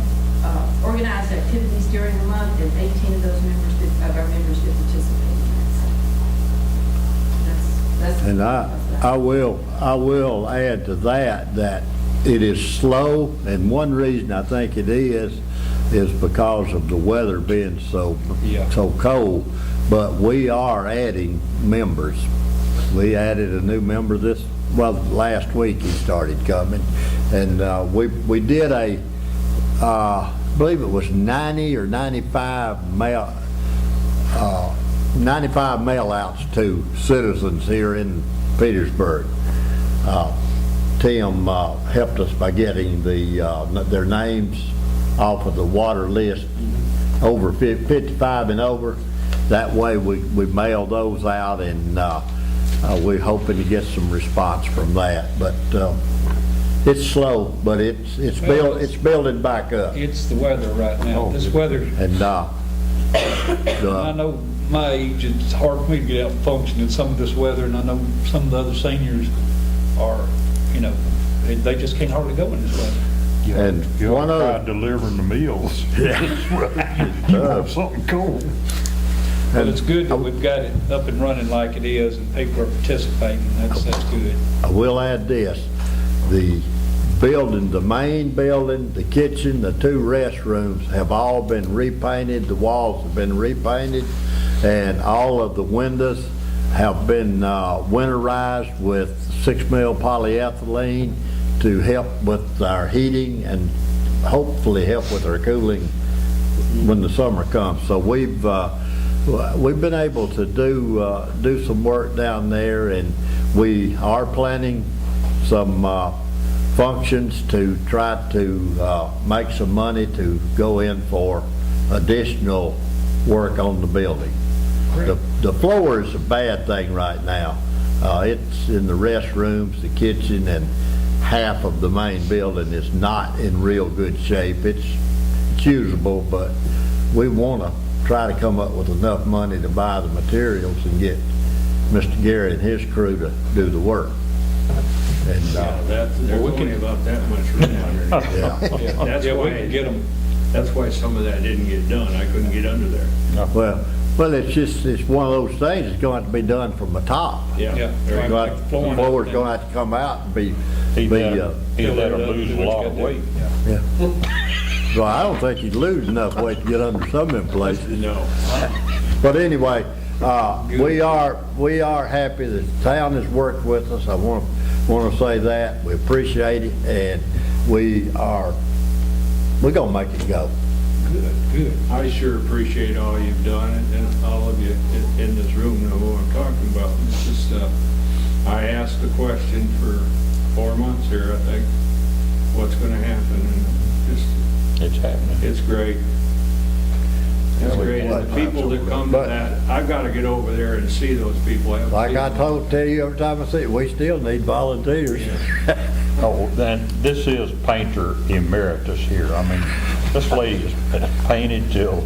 organized activities during the month, and 18 of those members did participate in that. That's And I will add to that it is slow, and one reason I think it is because of the weather being so cold. But we are adding members. We added a new member last week he started coming, and we did I believe it was 90 or 95 mail outs to citizens here in Petersburg. Tim helped us by getting their names off of the water list over 55 and over. That way we mail those out, and we're hoping to get some response from that. But it's slow, but it's building back up. it's the weather right now. This weather, And I know my age, it's hard for me to get out and function in some of this weather, and I know some of the other seniors are, they just can't hardly go in this weather. and You one ought to try other delivering the meals. Yeah. You want something cold. But it's good that we've got it up and running like it is, and people are participating. That's good. I will add this, the main building, the kitchen, the 2 restrooms have all been repainted, the walls have been repainted, and all of the windows have been winterized with 6 mil polyethylene to help with our heating and hopefully help with our cooling when the summer comes. So we've been able to do some work down there, and we are planning some functions to try to make some money to go in for additional work on the building. The floor is a bad thing right now. It's in the restrooms, the kitchen, and half of the main building is not in real good shape. It's usable, but we want to try to come up with enough money to buy the materials and get Mr. Gary and his crew to do the work. And, There's Well, we only can- about that much room under there. yeah. That's Yeah, we why, can get them. that's why some of that didn't get done. I couldn't get under there. Well, it's one of those things, it's going to have to be done from the top. Yeah. There you go. Right, the floor's going to have to come out and be, He'd be, let him lose a lot of weight. yeah. Well, I don't think you'd lose enough weight to get under some of them places. No. But anyway, we are happy that the town has worked with us. I want to say that. We appreciate it, and we're gonna make it go. Good. I sure appreciate all you've done, and all of you in this room know who I'm talking about. It's just, I asked the question for 4 months here, I think, what's gonna happen, and just, It's happening. it's great. It's great, and the people that come to But- that, I've gotta get over there and see those people. haven't Like seen I them. tell you every time I see it, we still need volunteers. Oh, then, this is painter emeritus here. I mean, this lady is painted till,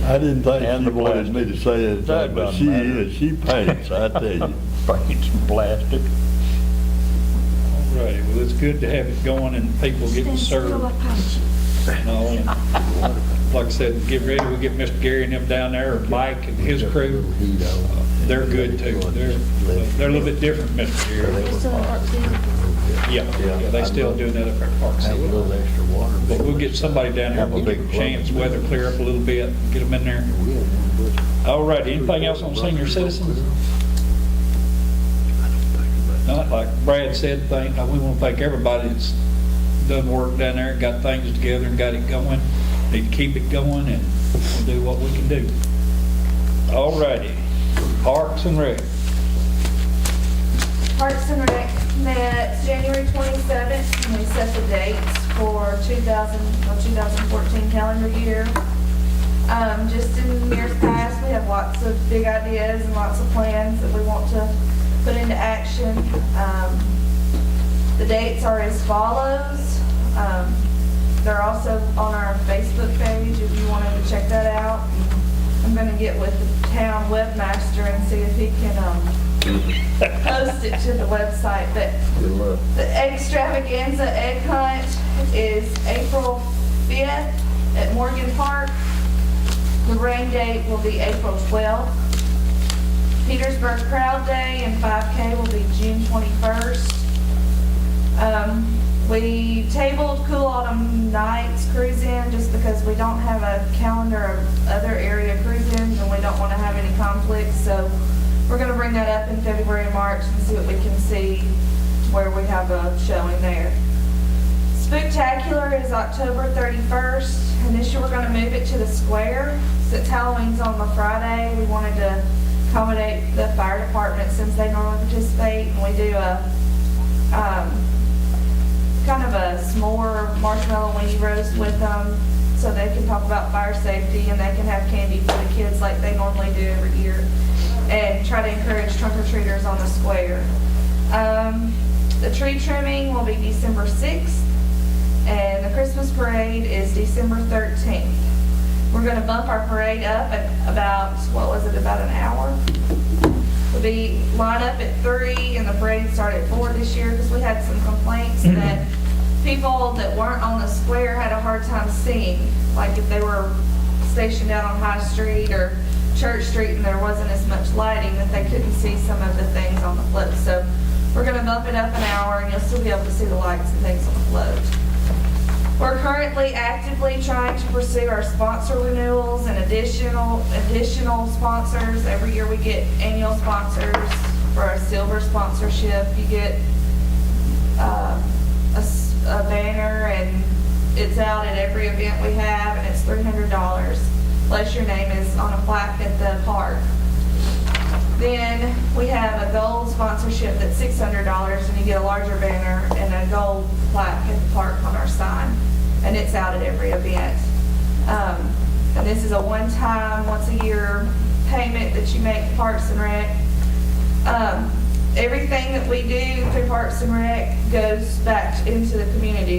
I didn't think And she the wanted me to say anything, That but doesn't she matter. is, she paints, I tell you. paints and plastic. All righty, well, it's good to have it going and people getting served. And all, and like I said, get ready, we'll get Mr. Gary and them down there, or Mike and his crew. They're good too. They're a little bit different, Mr. Gary. Yeah, they still doing that up at Park Have a City. little extra water. But we'll get somebody down there, Have a we'll give big them a chance, weather clear up a little bit, get them in there. All right, anything else on senior citizens? Not like Brad said, we want to thank everybody that's done work down there, got things together and got it going. Need to keep it going and we'll do what we can do. All righty, Parks and Rec. Parks and Rec met January 27th, and we set the dates for 2014 calendar year. Just in years past, we have lots of big ideas and lots of plans that we want to put into action. The dates are as follows. They're also on our Facebook page if you wanted to check that out. I'm going to get with the town webmaster and see if he can post it to the website. But the extravaganza egg hunt is April 5th at Morgan Park. The rain date will be April 12th. Petersburg Crowd Day and 5K will be June 21st. We tabled Cool Autumn Nights cruise-in just because we don't have a calendar of other area cruise-ins and we don't want to have any conflicts. So we're going to bring that up in February and March and see what we can see where we have a showing there. Spooktacular is October 31st, and this year we're going to move it to the square. Since Halloween's on the Friday, we wanted to accommodate the fire department since they normally participate, and we do a kind of a s'more marshmallow weenie roast with them so they can talk about fire safety and they can have candy for the kids like they normally do every year and try to encourage trunk-or-treaters on the square. The tree trimming will be December 6th and the Christmas parade is December 13th. We're going to bump our parade up at about an hour? We'll be line up at 3 and the parade started at 4 this year because we had some complaints that people that weren't on the square had a hard time seeing. Like if they were stationed out on High Street or Church Street and there wasn't as much lighting that they couldn't see some of the things on the float. So we're going to bump it up an hour and you'll still be able to see the lights and things on the float. We're currently actively trying to pursue our sponsor renewals and additional sponsors. Every year we get annual sponsors. For our silver sponsorship, you get a banner and it's out at every event we have and it's $300. Plus your name is on a plaque at the park. Then we have a gold sponsorship that's $600 and you get a larger banner and a gold plaque at the park on our sign. And it's out at every event. And this is a one-time, once-a-year payment that you make to Parks and Rec. Everything that we do through Parks and Rec goes back into the community.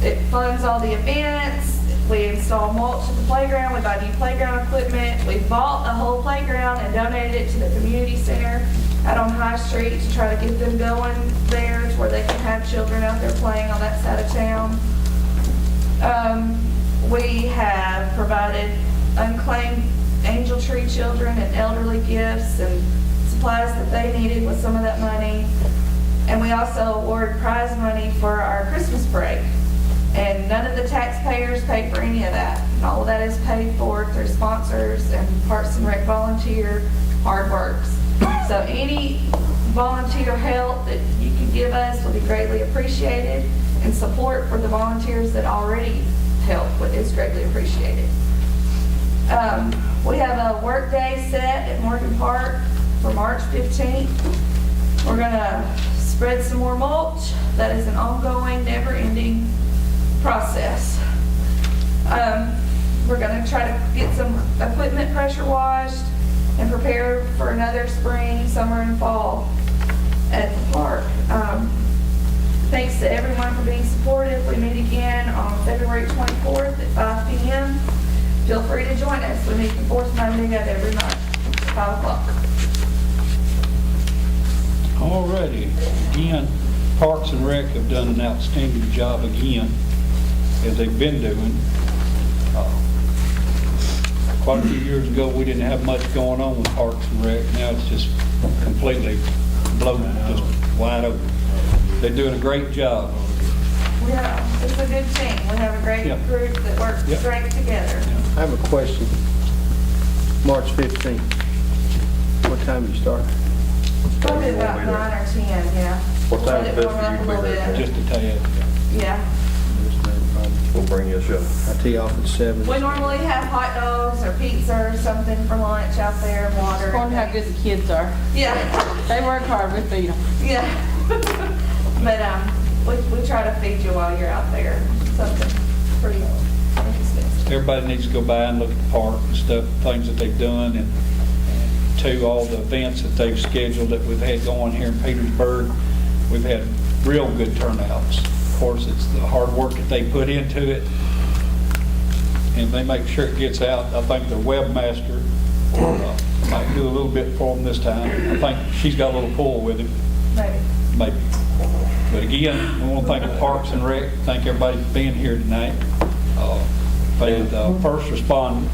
It funds all the events. We install mulch at the playground, we buy new playground equipment, we bought the whole playground and donated it to the community center out on High Street to try to get them going there to where they can have children out there playing on that side of town. We have provided unclaimed angel tree children and elderly gifts and supplies that they needed with some of that money. And we also award prize money for our Christmas break. And none of the taxpayers paid for any of that. And all of that is paid for through sponsors and Parks and Rec volunteer hard works. So any volunteer help that you can give us will be greatly appreciated, and support for the volunteers that already help is greatly appreciated. We have a work day set at Morgan Park for March 15th. We're gonna spread some more mulch. That is an ongoing, never-ending process. We're gonna try to get some equipment pressure washed and prepare for another spring, summer, and fall at the park. Thanks to everyone for being supportive. We meet again on February 24th at 5 p.m. Feel free to join us. We meet the fourth Monday of every month, 5 o'clock. Alrighty, again, Parks and Rec have done an outstanding job again, as they've been doing. Quite a few years ago, we didn't have much going on with Parks and Rec. Now it's just completely blown, just wide open. They're doing a great job. Yeah, it's a good team. We have a great Yep. group that works Yep. great together. I have a question. March 15th. What time do you start? Probably about 9 or 10, yeah. What time Let is it it warm for up you a to be little there, bit. Just a tad. Yeah. We'll bring you a show. I tee off at 7. We normally have hot dogs or pizza or something for lunch out there, water. It's on how good the kids are. Yeah, They work hard, we feed them. yeah. But we try to feed you while you're out there, something pretty inexpensive. Everybody needs to go by and look at the park and stuff, things that they've done, and to all the events that they've scheduled that we've had going here in Petersburg. We've had real good turnouts. Of course, it's the hard work that they put into it, and they make sure it gets out. I think the webmaster might do a little bit for them this time. I think she's got a little pull with him, maybe. But again, we want to thank the Parks and Rec, thank everybody for being here tonight. Thank the first responders.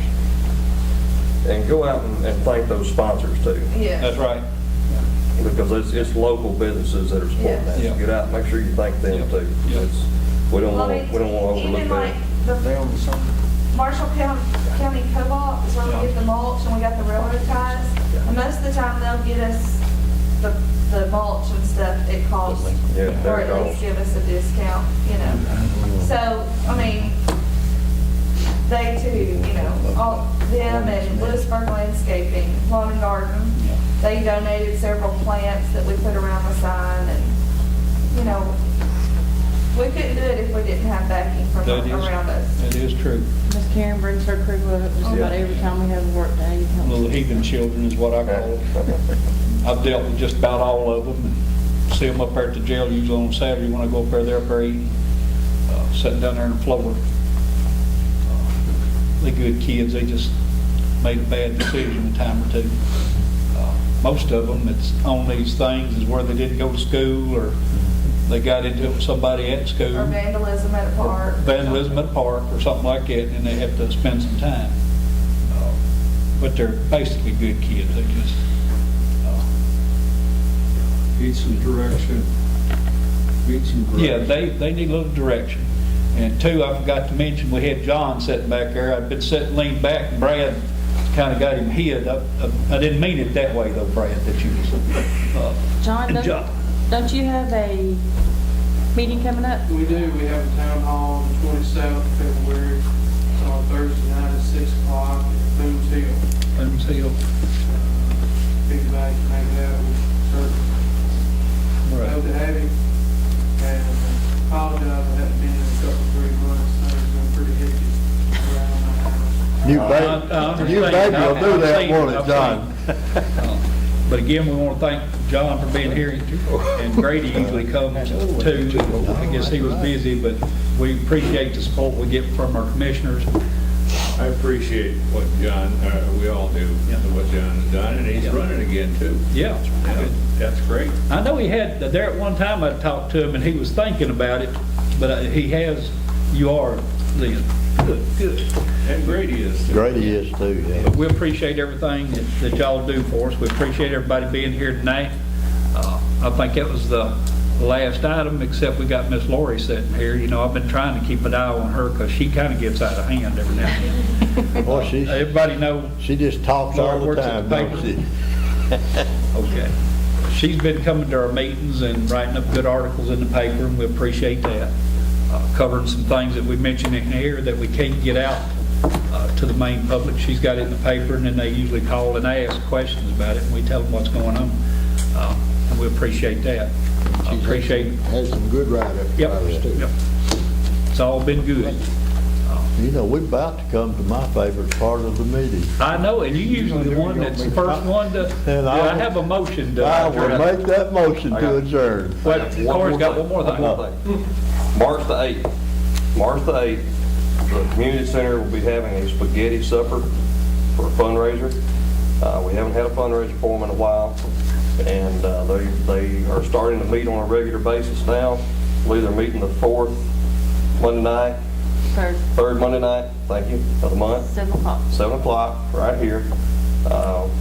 And go out and thank those sponsors too. Yeah. That's right. Because it's local businesses that are supporting that. Yeah. So get out, and make sure you thank them Yeah. too. Yeah. We don't Well, want to overlook even like that. They on the summer. Marshall County Co-op is where we get the mulch and we got the railroad ties. And most of the time they'll get us the mulch and stuff at cost. Yeah, Or there it at least goes. give us a discount, you know. So, I mean, they too, you know, all them and Lewisburg Landscaping, Lawn and Garden, they donated several plants that we put around the sign, and, you know, we couldn't do it if we didn't have backing from That is- around us. That is true. Miss Karen brings her crew up just about every time we have a work day. Little heathen children is what I call them. I've dealt with just about all of them, and see them up there at the jail usually on Saturday when I go up there, they're up there eating, sitting down there on the floor. They're good kids, they just made a bad decision a time or two. Most of them, it's on these things is where they didn't go to school, or they got into it with somebody at school. Or vandalism at a park. Vandalism at a park or something like that, and they have to spend some time. But they're basically good kids, they just, Need some direction. Need some direction. yeah, they need a little direction. And two, I forgot to mention, we had John sitting back there. I'd been sitting leaned back, and Brad kind of got him hid. I didn't mean it that way though, Brad, that you was. John, don't you have a meeting coming up? We do, we have a town hall on the 27th of February, it's on Thursday night at 6 o'clock at Boone's Hill. Let me see. If anybody can make it out, we'll certainly love to have him. And apologize, I haven't been in a couple, 3 months, things been pretty hectic around my house. New I baby, understand. new baby will do I've that, seen won't it, it, I've John? But again, we want to thank John for being here, and Grady usually comes too. I guess he was busy, but we appreciate the support we get from our commissioners. I appreciate what John, we all do, what John has done, and he's running again too. Yeah. That's great. I know he had, there at one time I talked to him, and he was thinking about it, but he has, you are, Lynn. Good. And Grady is too. Grady is too, yeah. But we appreciate everything that y'all do for us. We appreciate everybody being here tonight. I think that was the last item, except we got Miss Lori sitting here. You know, I've been trying to keep an eye on her because she kind of gets out of hand every now and then. Boy, Everybody know. she just talks all the Lori works at time, the don't paper. she? Okay. She's been coming to our meetings and writing up good articles in the paper, and we appreciate that. Covering some things that we mentioned in here that we can't get out to the main public. She's got it in the paper, and then they usually call and ask questions about it, and we tell them what's going on. And we appreciate that. Has some good write-ups. Yep. It's all been good. You know, we're about to come to my favorite part of the meeting. I know, and you're usually the one that's the first one to, And I have a motion to. I will make that motion to adjourn. Wait, Corey's got one more thing. March the 8th. March the 8th, the community center will be having a spaghetti supper for a fundraiser. We haven't had a fundraiser for them in a while, and they are starting to meet on a regular basis now. I believe they're meeting the fourth Monday night, third Monday night, thank you, of the month. 7 o'clock. 7 o'clock, right here.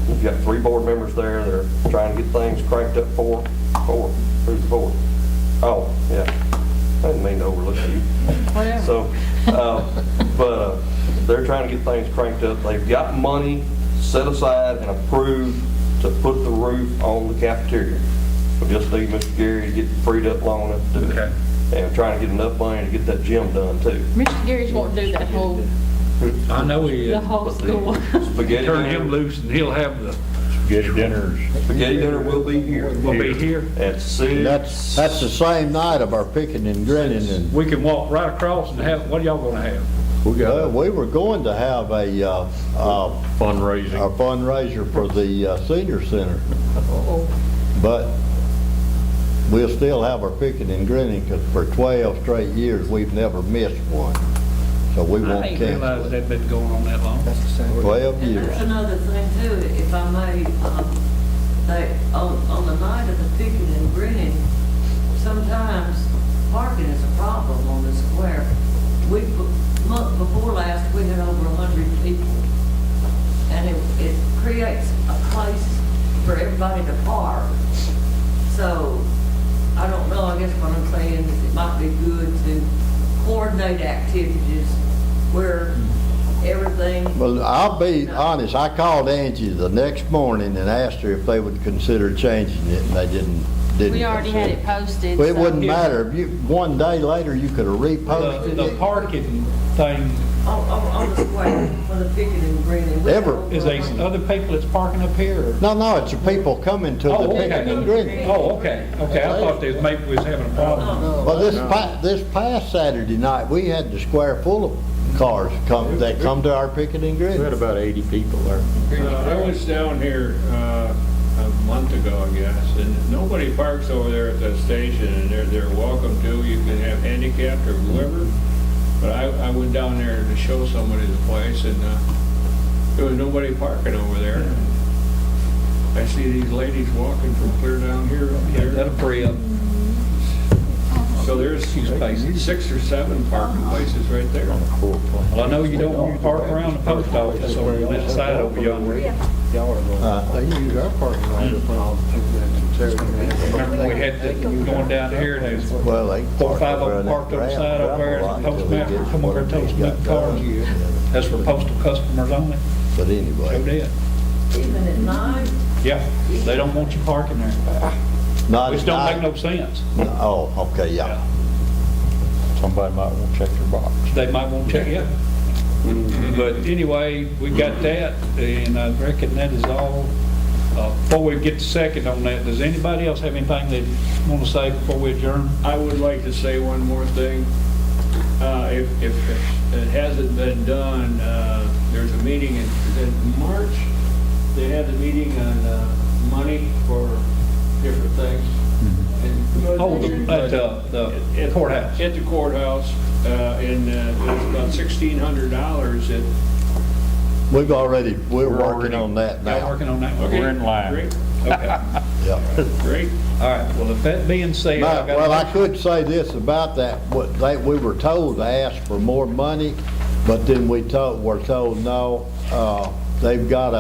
We've got 3 board members there that are trying to get things cranked up for. Who's the fourth? Oh, yeah. I didn't mean to overlook you. Whatever. So, they're trying to get things cranked up. They've got money set aside and approved to put the roof on the cafeteria. We just need Mr. Gary to get freed up long enough to do it. Okay. And we're trying to get enough money to get that gym done too. Mr. Gary's won't do that whole, I know he the is. whole school. Spaghetti Turn him dinner, loose, and he'll have the, Get dinners. spaghetti dinner will be here. we'll be here. At 6. That's the same night of our picking and grinning, and We can walk right across and have, what are y'all gonna have? we were going to have a Fundraising. fundraiser for the senior center. But we'll still have our picking and grinning, because for 12 straight years, we've never missed one. So we I won't didn't cancel realize it. they'd been going on that long. 12 And years. that's another thing too, if I may, they, on the night of the picking and grinning, sometimes parking is a problem on the square. Month before last, we had over 100 people. And it creates a place for everybody to park. So, I don't know, I guess what I'm saying is it might be good to coordinate activities where everything. Well, I'll be honest, I called Angie the next morning and asked her if they would consider changing it, and they didn't. We already had it posted. Well, it so- wouldn't matter. If you, one day later, you could have reposted The it. parking thing, On the square for the picking and grinning. We Ever. had over is they 100. other people that's parking up here? or- No, it's the people coming to the Oh, picking okay. and grinning. Oh, okay, okay, I thought they maybe we was having a problem. Well, this past Saturday night, we had the square full of cars that come to our picking and We had grinning. about 80 people there. I was down here a month ago, I guess, and nobody parks over there at the station, and they're welcome to. You can have handicapped or whoever. But I went down there to show somebody the place, and there was nobody parking over there. I see these ladies walking from clear down here up Yeah, there. that'll free up. So there's spaces. 6 or 7 parking places right there. Well, I know you don't want to park around the post office over on that side over yonder. They use our parking lot on Remember we had the, going down here, and there's Well, they 4 or 5 of around them that parked on the gravel side over there, lot and till we postmaster get come over and what takes they some got cars. done. That's for postal customers only. But Show anyway, that. Even at night, Yeah, they don't want you parking there, not which at don't make night. no sense. Oh, okay, yeah. Somebody might want to check their box. They might want to check it. But anyway, we got that, and I reckon that is all. Before we get to second on that, does anybody else have anything they want to say before we adjourn? I would like to say one more thing. If it hasn't been done, there's a meeting in March, they had a meeting on money for different things. And- Oh, at the courthouse. At the courthouse, and it was about $1,600 that. We're working on that Y'all now. working on that? Okay, We're in line. Great, Okay. Yeah. great. All right, well, if that being said, I've got. Well, I could say this about that, we were told to ask for more money, but then were told, no, they've got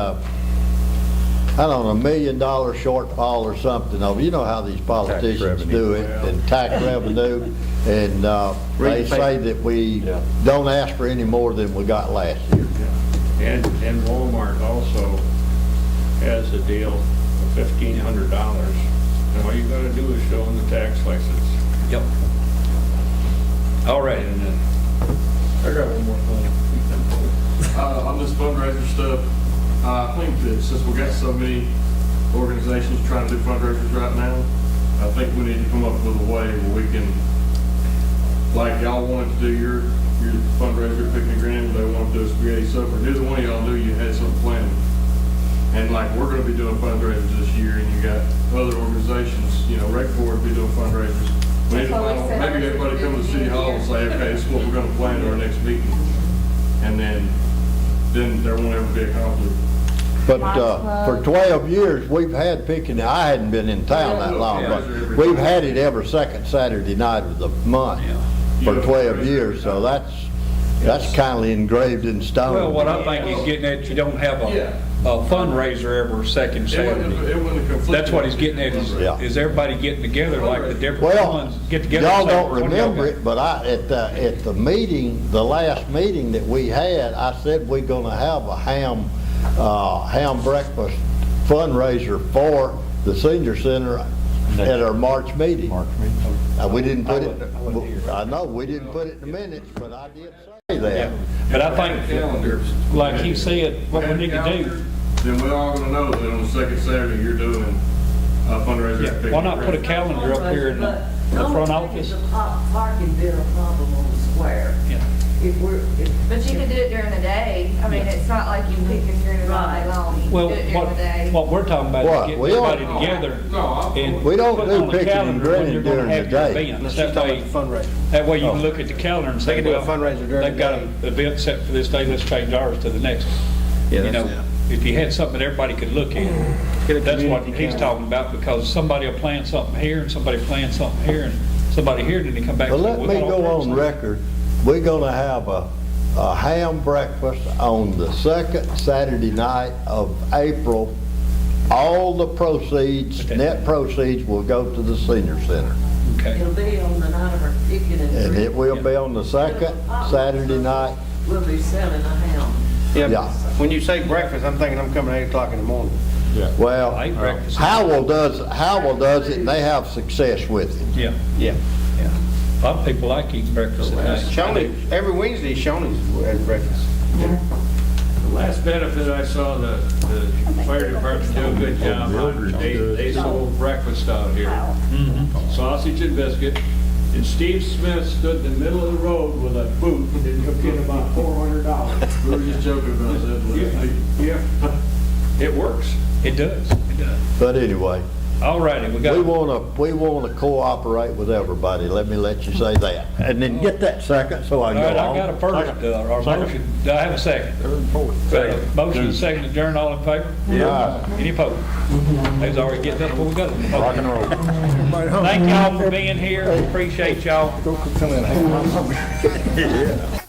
I don't know, $1 million shortfall or something. You know how these politicians do it, and tax revenue, and they say that we don't ask for any more than we got last year. And Walmart also has a deal of $1,500. And all you gotta do is show them the tax license. Yep. All right. And I got one more thing. On this fundraiser stuff, I think that since we got so many organizations trying to do fundraisers right now, I think we need to come up with a way where we can, like y'all wanted to do your fundraiser picnic grand, they want to do a spaghetti supper. Neither one of y'all knew you had something planned. And like, we're going to be doing fundraisers this year, and you got other organizations, Rec Board will be doing fundraisers. We need to find, maybe everybody come to the city hall and say, okay, this is what we're going to plan at our next meeting. And then there won't ever be a conflict. But for 12 years, we've had picking, I hadn't been in town that long, but we've had it every second Saturday night of the month for 12 years, so that's kind of engraved in stone. Well, what I think he's getting at, you don't have a fundraiser every second Saturday. It wouldn't conflict. That's what he's getting at, is everybody getting together like the different ones get together? Y'all and say, don't "What do y'all remember got?" it, but at the meeting, the last meeting that we had, I said we're gonna have a ham breakfast fundraiser for the senior center at our March meeting. We didn't put it, I know, we didn't put it in the minutes, but I did say that. But I think, like he said, what we need to do, Then we're all gonna know that on the second Saturday, you're doing a fundraiser. picnic. why not put a calendar up here in the front office? It's a parking been a problem on the square. Yeah. But you can do it during the day. I mean, it's not like you pick your period all day long. You Well, can do it during the day. what we're talking about What? is getting We don't- everybody together and We don't put do on the picking and calendar when grinning you're gonna during the have your day. events. She's That talking way, about the fundraiser. that way you can look at the calendar and They say, can do a well, fundraiser during they've the got day. an event set for this day, let's change ours to the next. Yeah, You know, that's- if you had something that everybody could look at, Get a that's what community he's calendar. talking about, because somebody will plan something here and somebody plan something here and somebody here, and then they come back. But and say, let "We me got all go three on something." record, we're gonna have a ham breakfast on the second Saturday night of April. All the proceeds, net proceeds will go to the senior center. Okay. It'll be on the night of our picking and And drinking. it will be on the second Saturday night. We'll be selling a ham. Yeah. When you say breakfast, I'm thinking I'm coming at 8 o'clock in the morning. Well, I eat breakfast. Howell does it, and they have success with it. Yeah, Yeah. yeah. A lot of people like eating breakfast at night. Shawnee, every Wednesday, Shawnee's has breakfast. The last benefit I saw the fire department do a good job on, they sold breakfast out here. Sausage and biscuit. And Steve Smith stood in the middle of the road with a boot and took in about $400. We were just joking about that. Yeah, it works. It does, it does. But anyway, All righty, we got. we wanna cooperate with everybody, let you say that. And then get that second, so I All can right, go I on. got a first, or motion. Do I have a second? Motion and second adjourn, all in favor? Yeah. Any opposed? They was already getting up before we got them. Rock and roll. Thank y'all for being here, appreciate y'all. Go cook some of that ham. Yeah.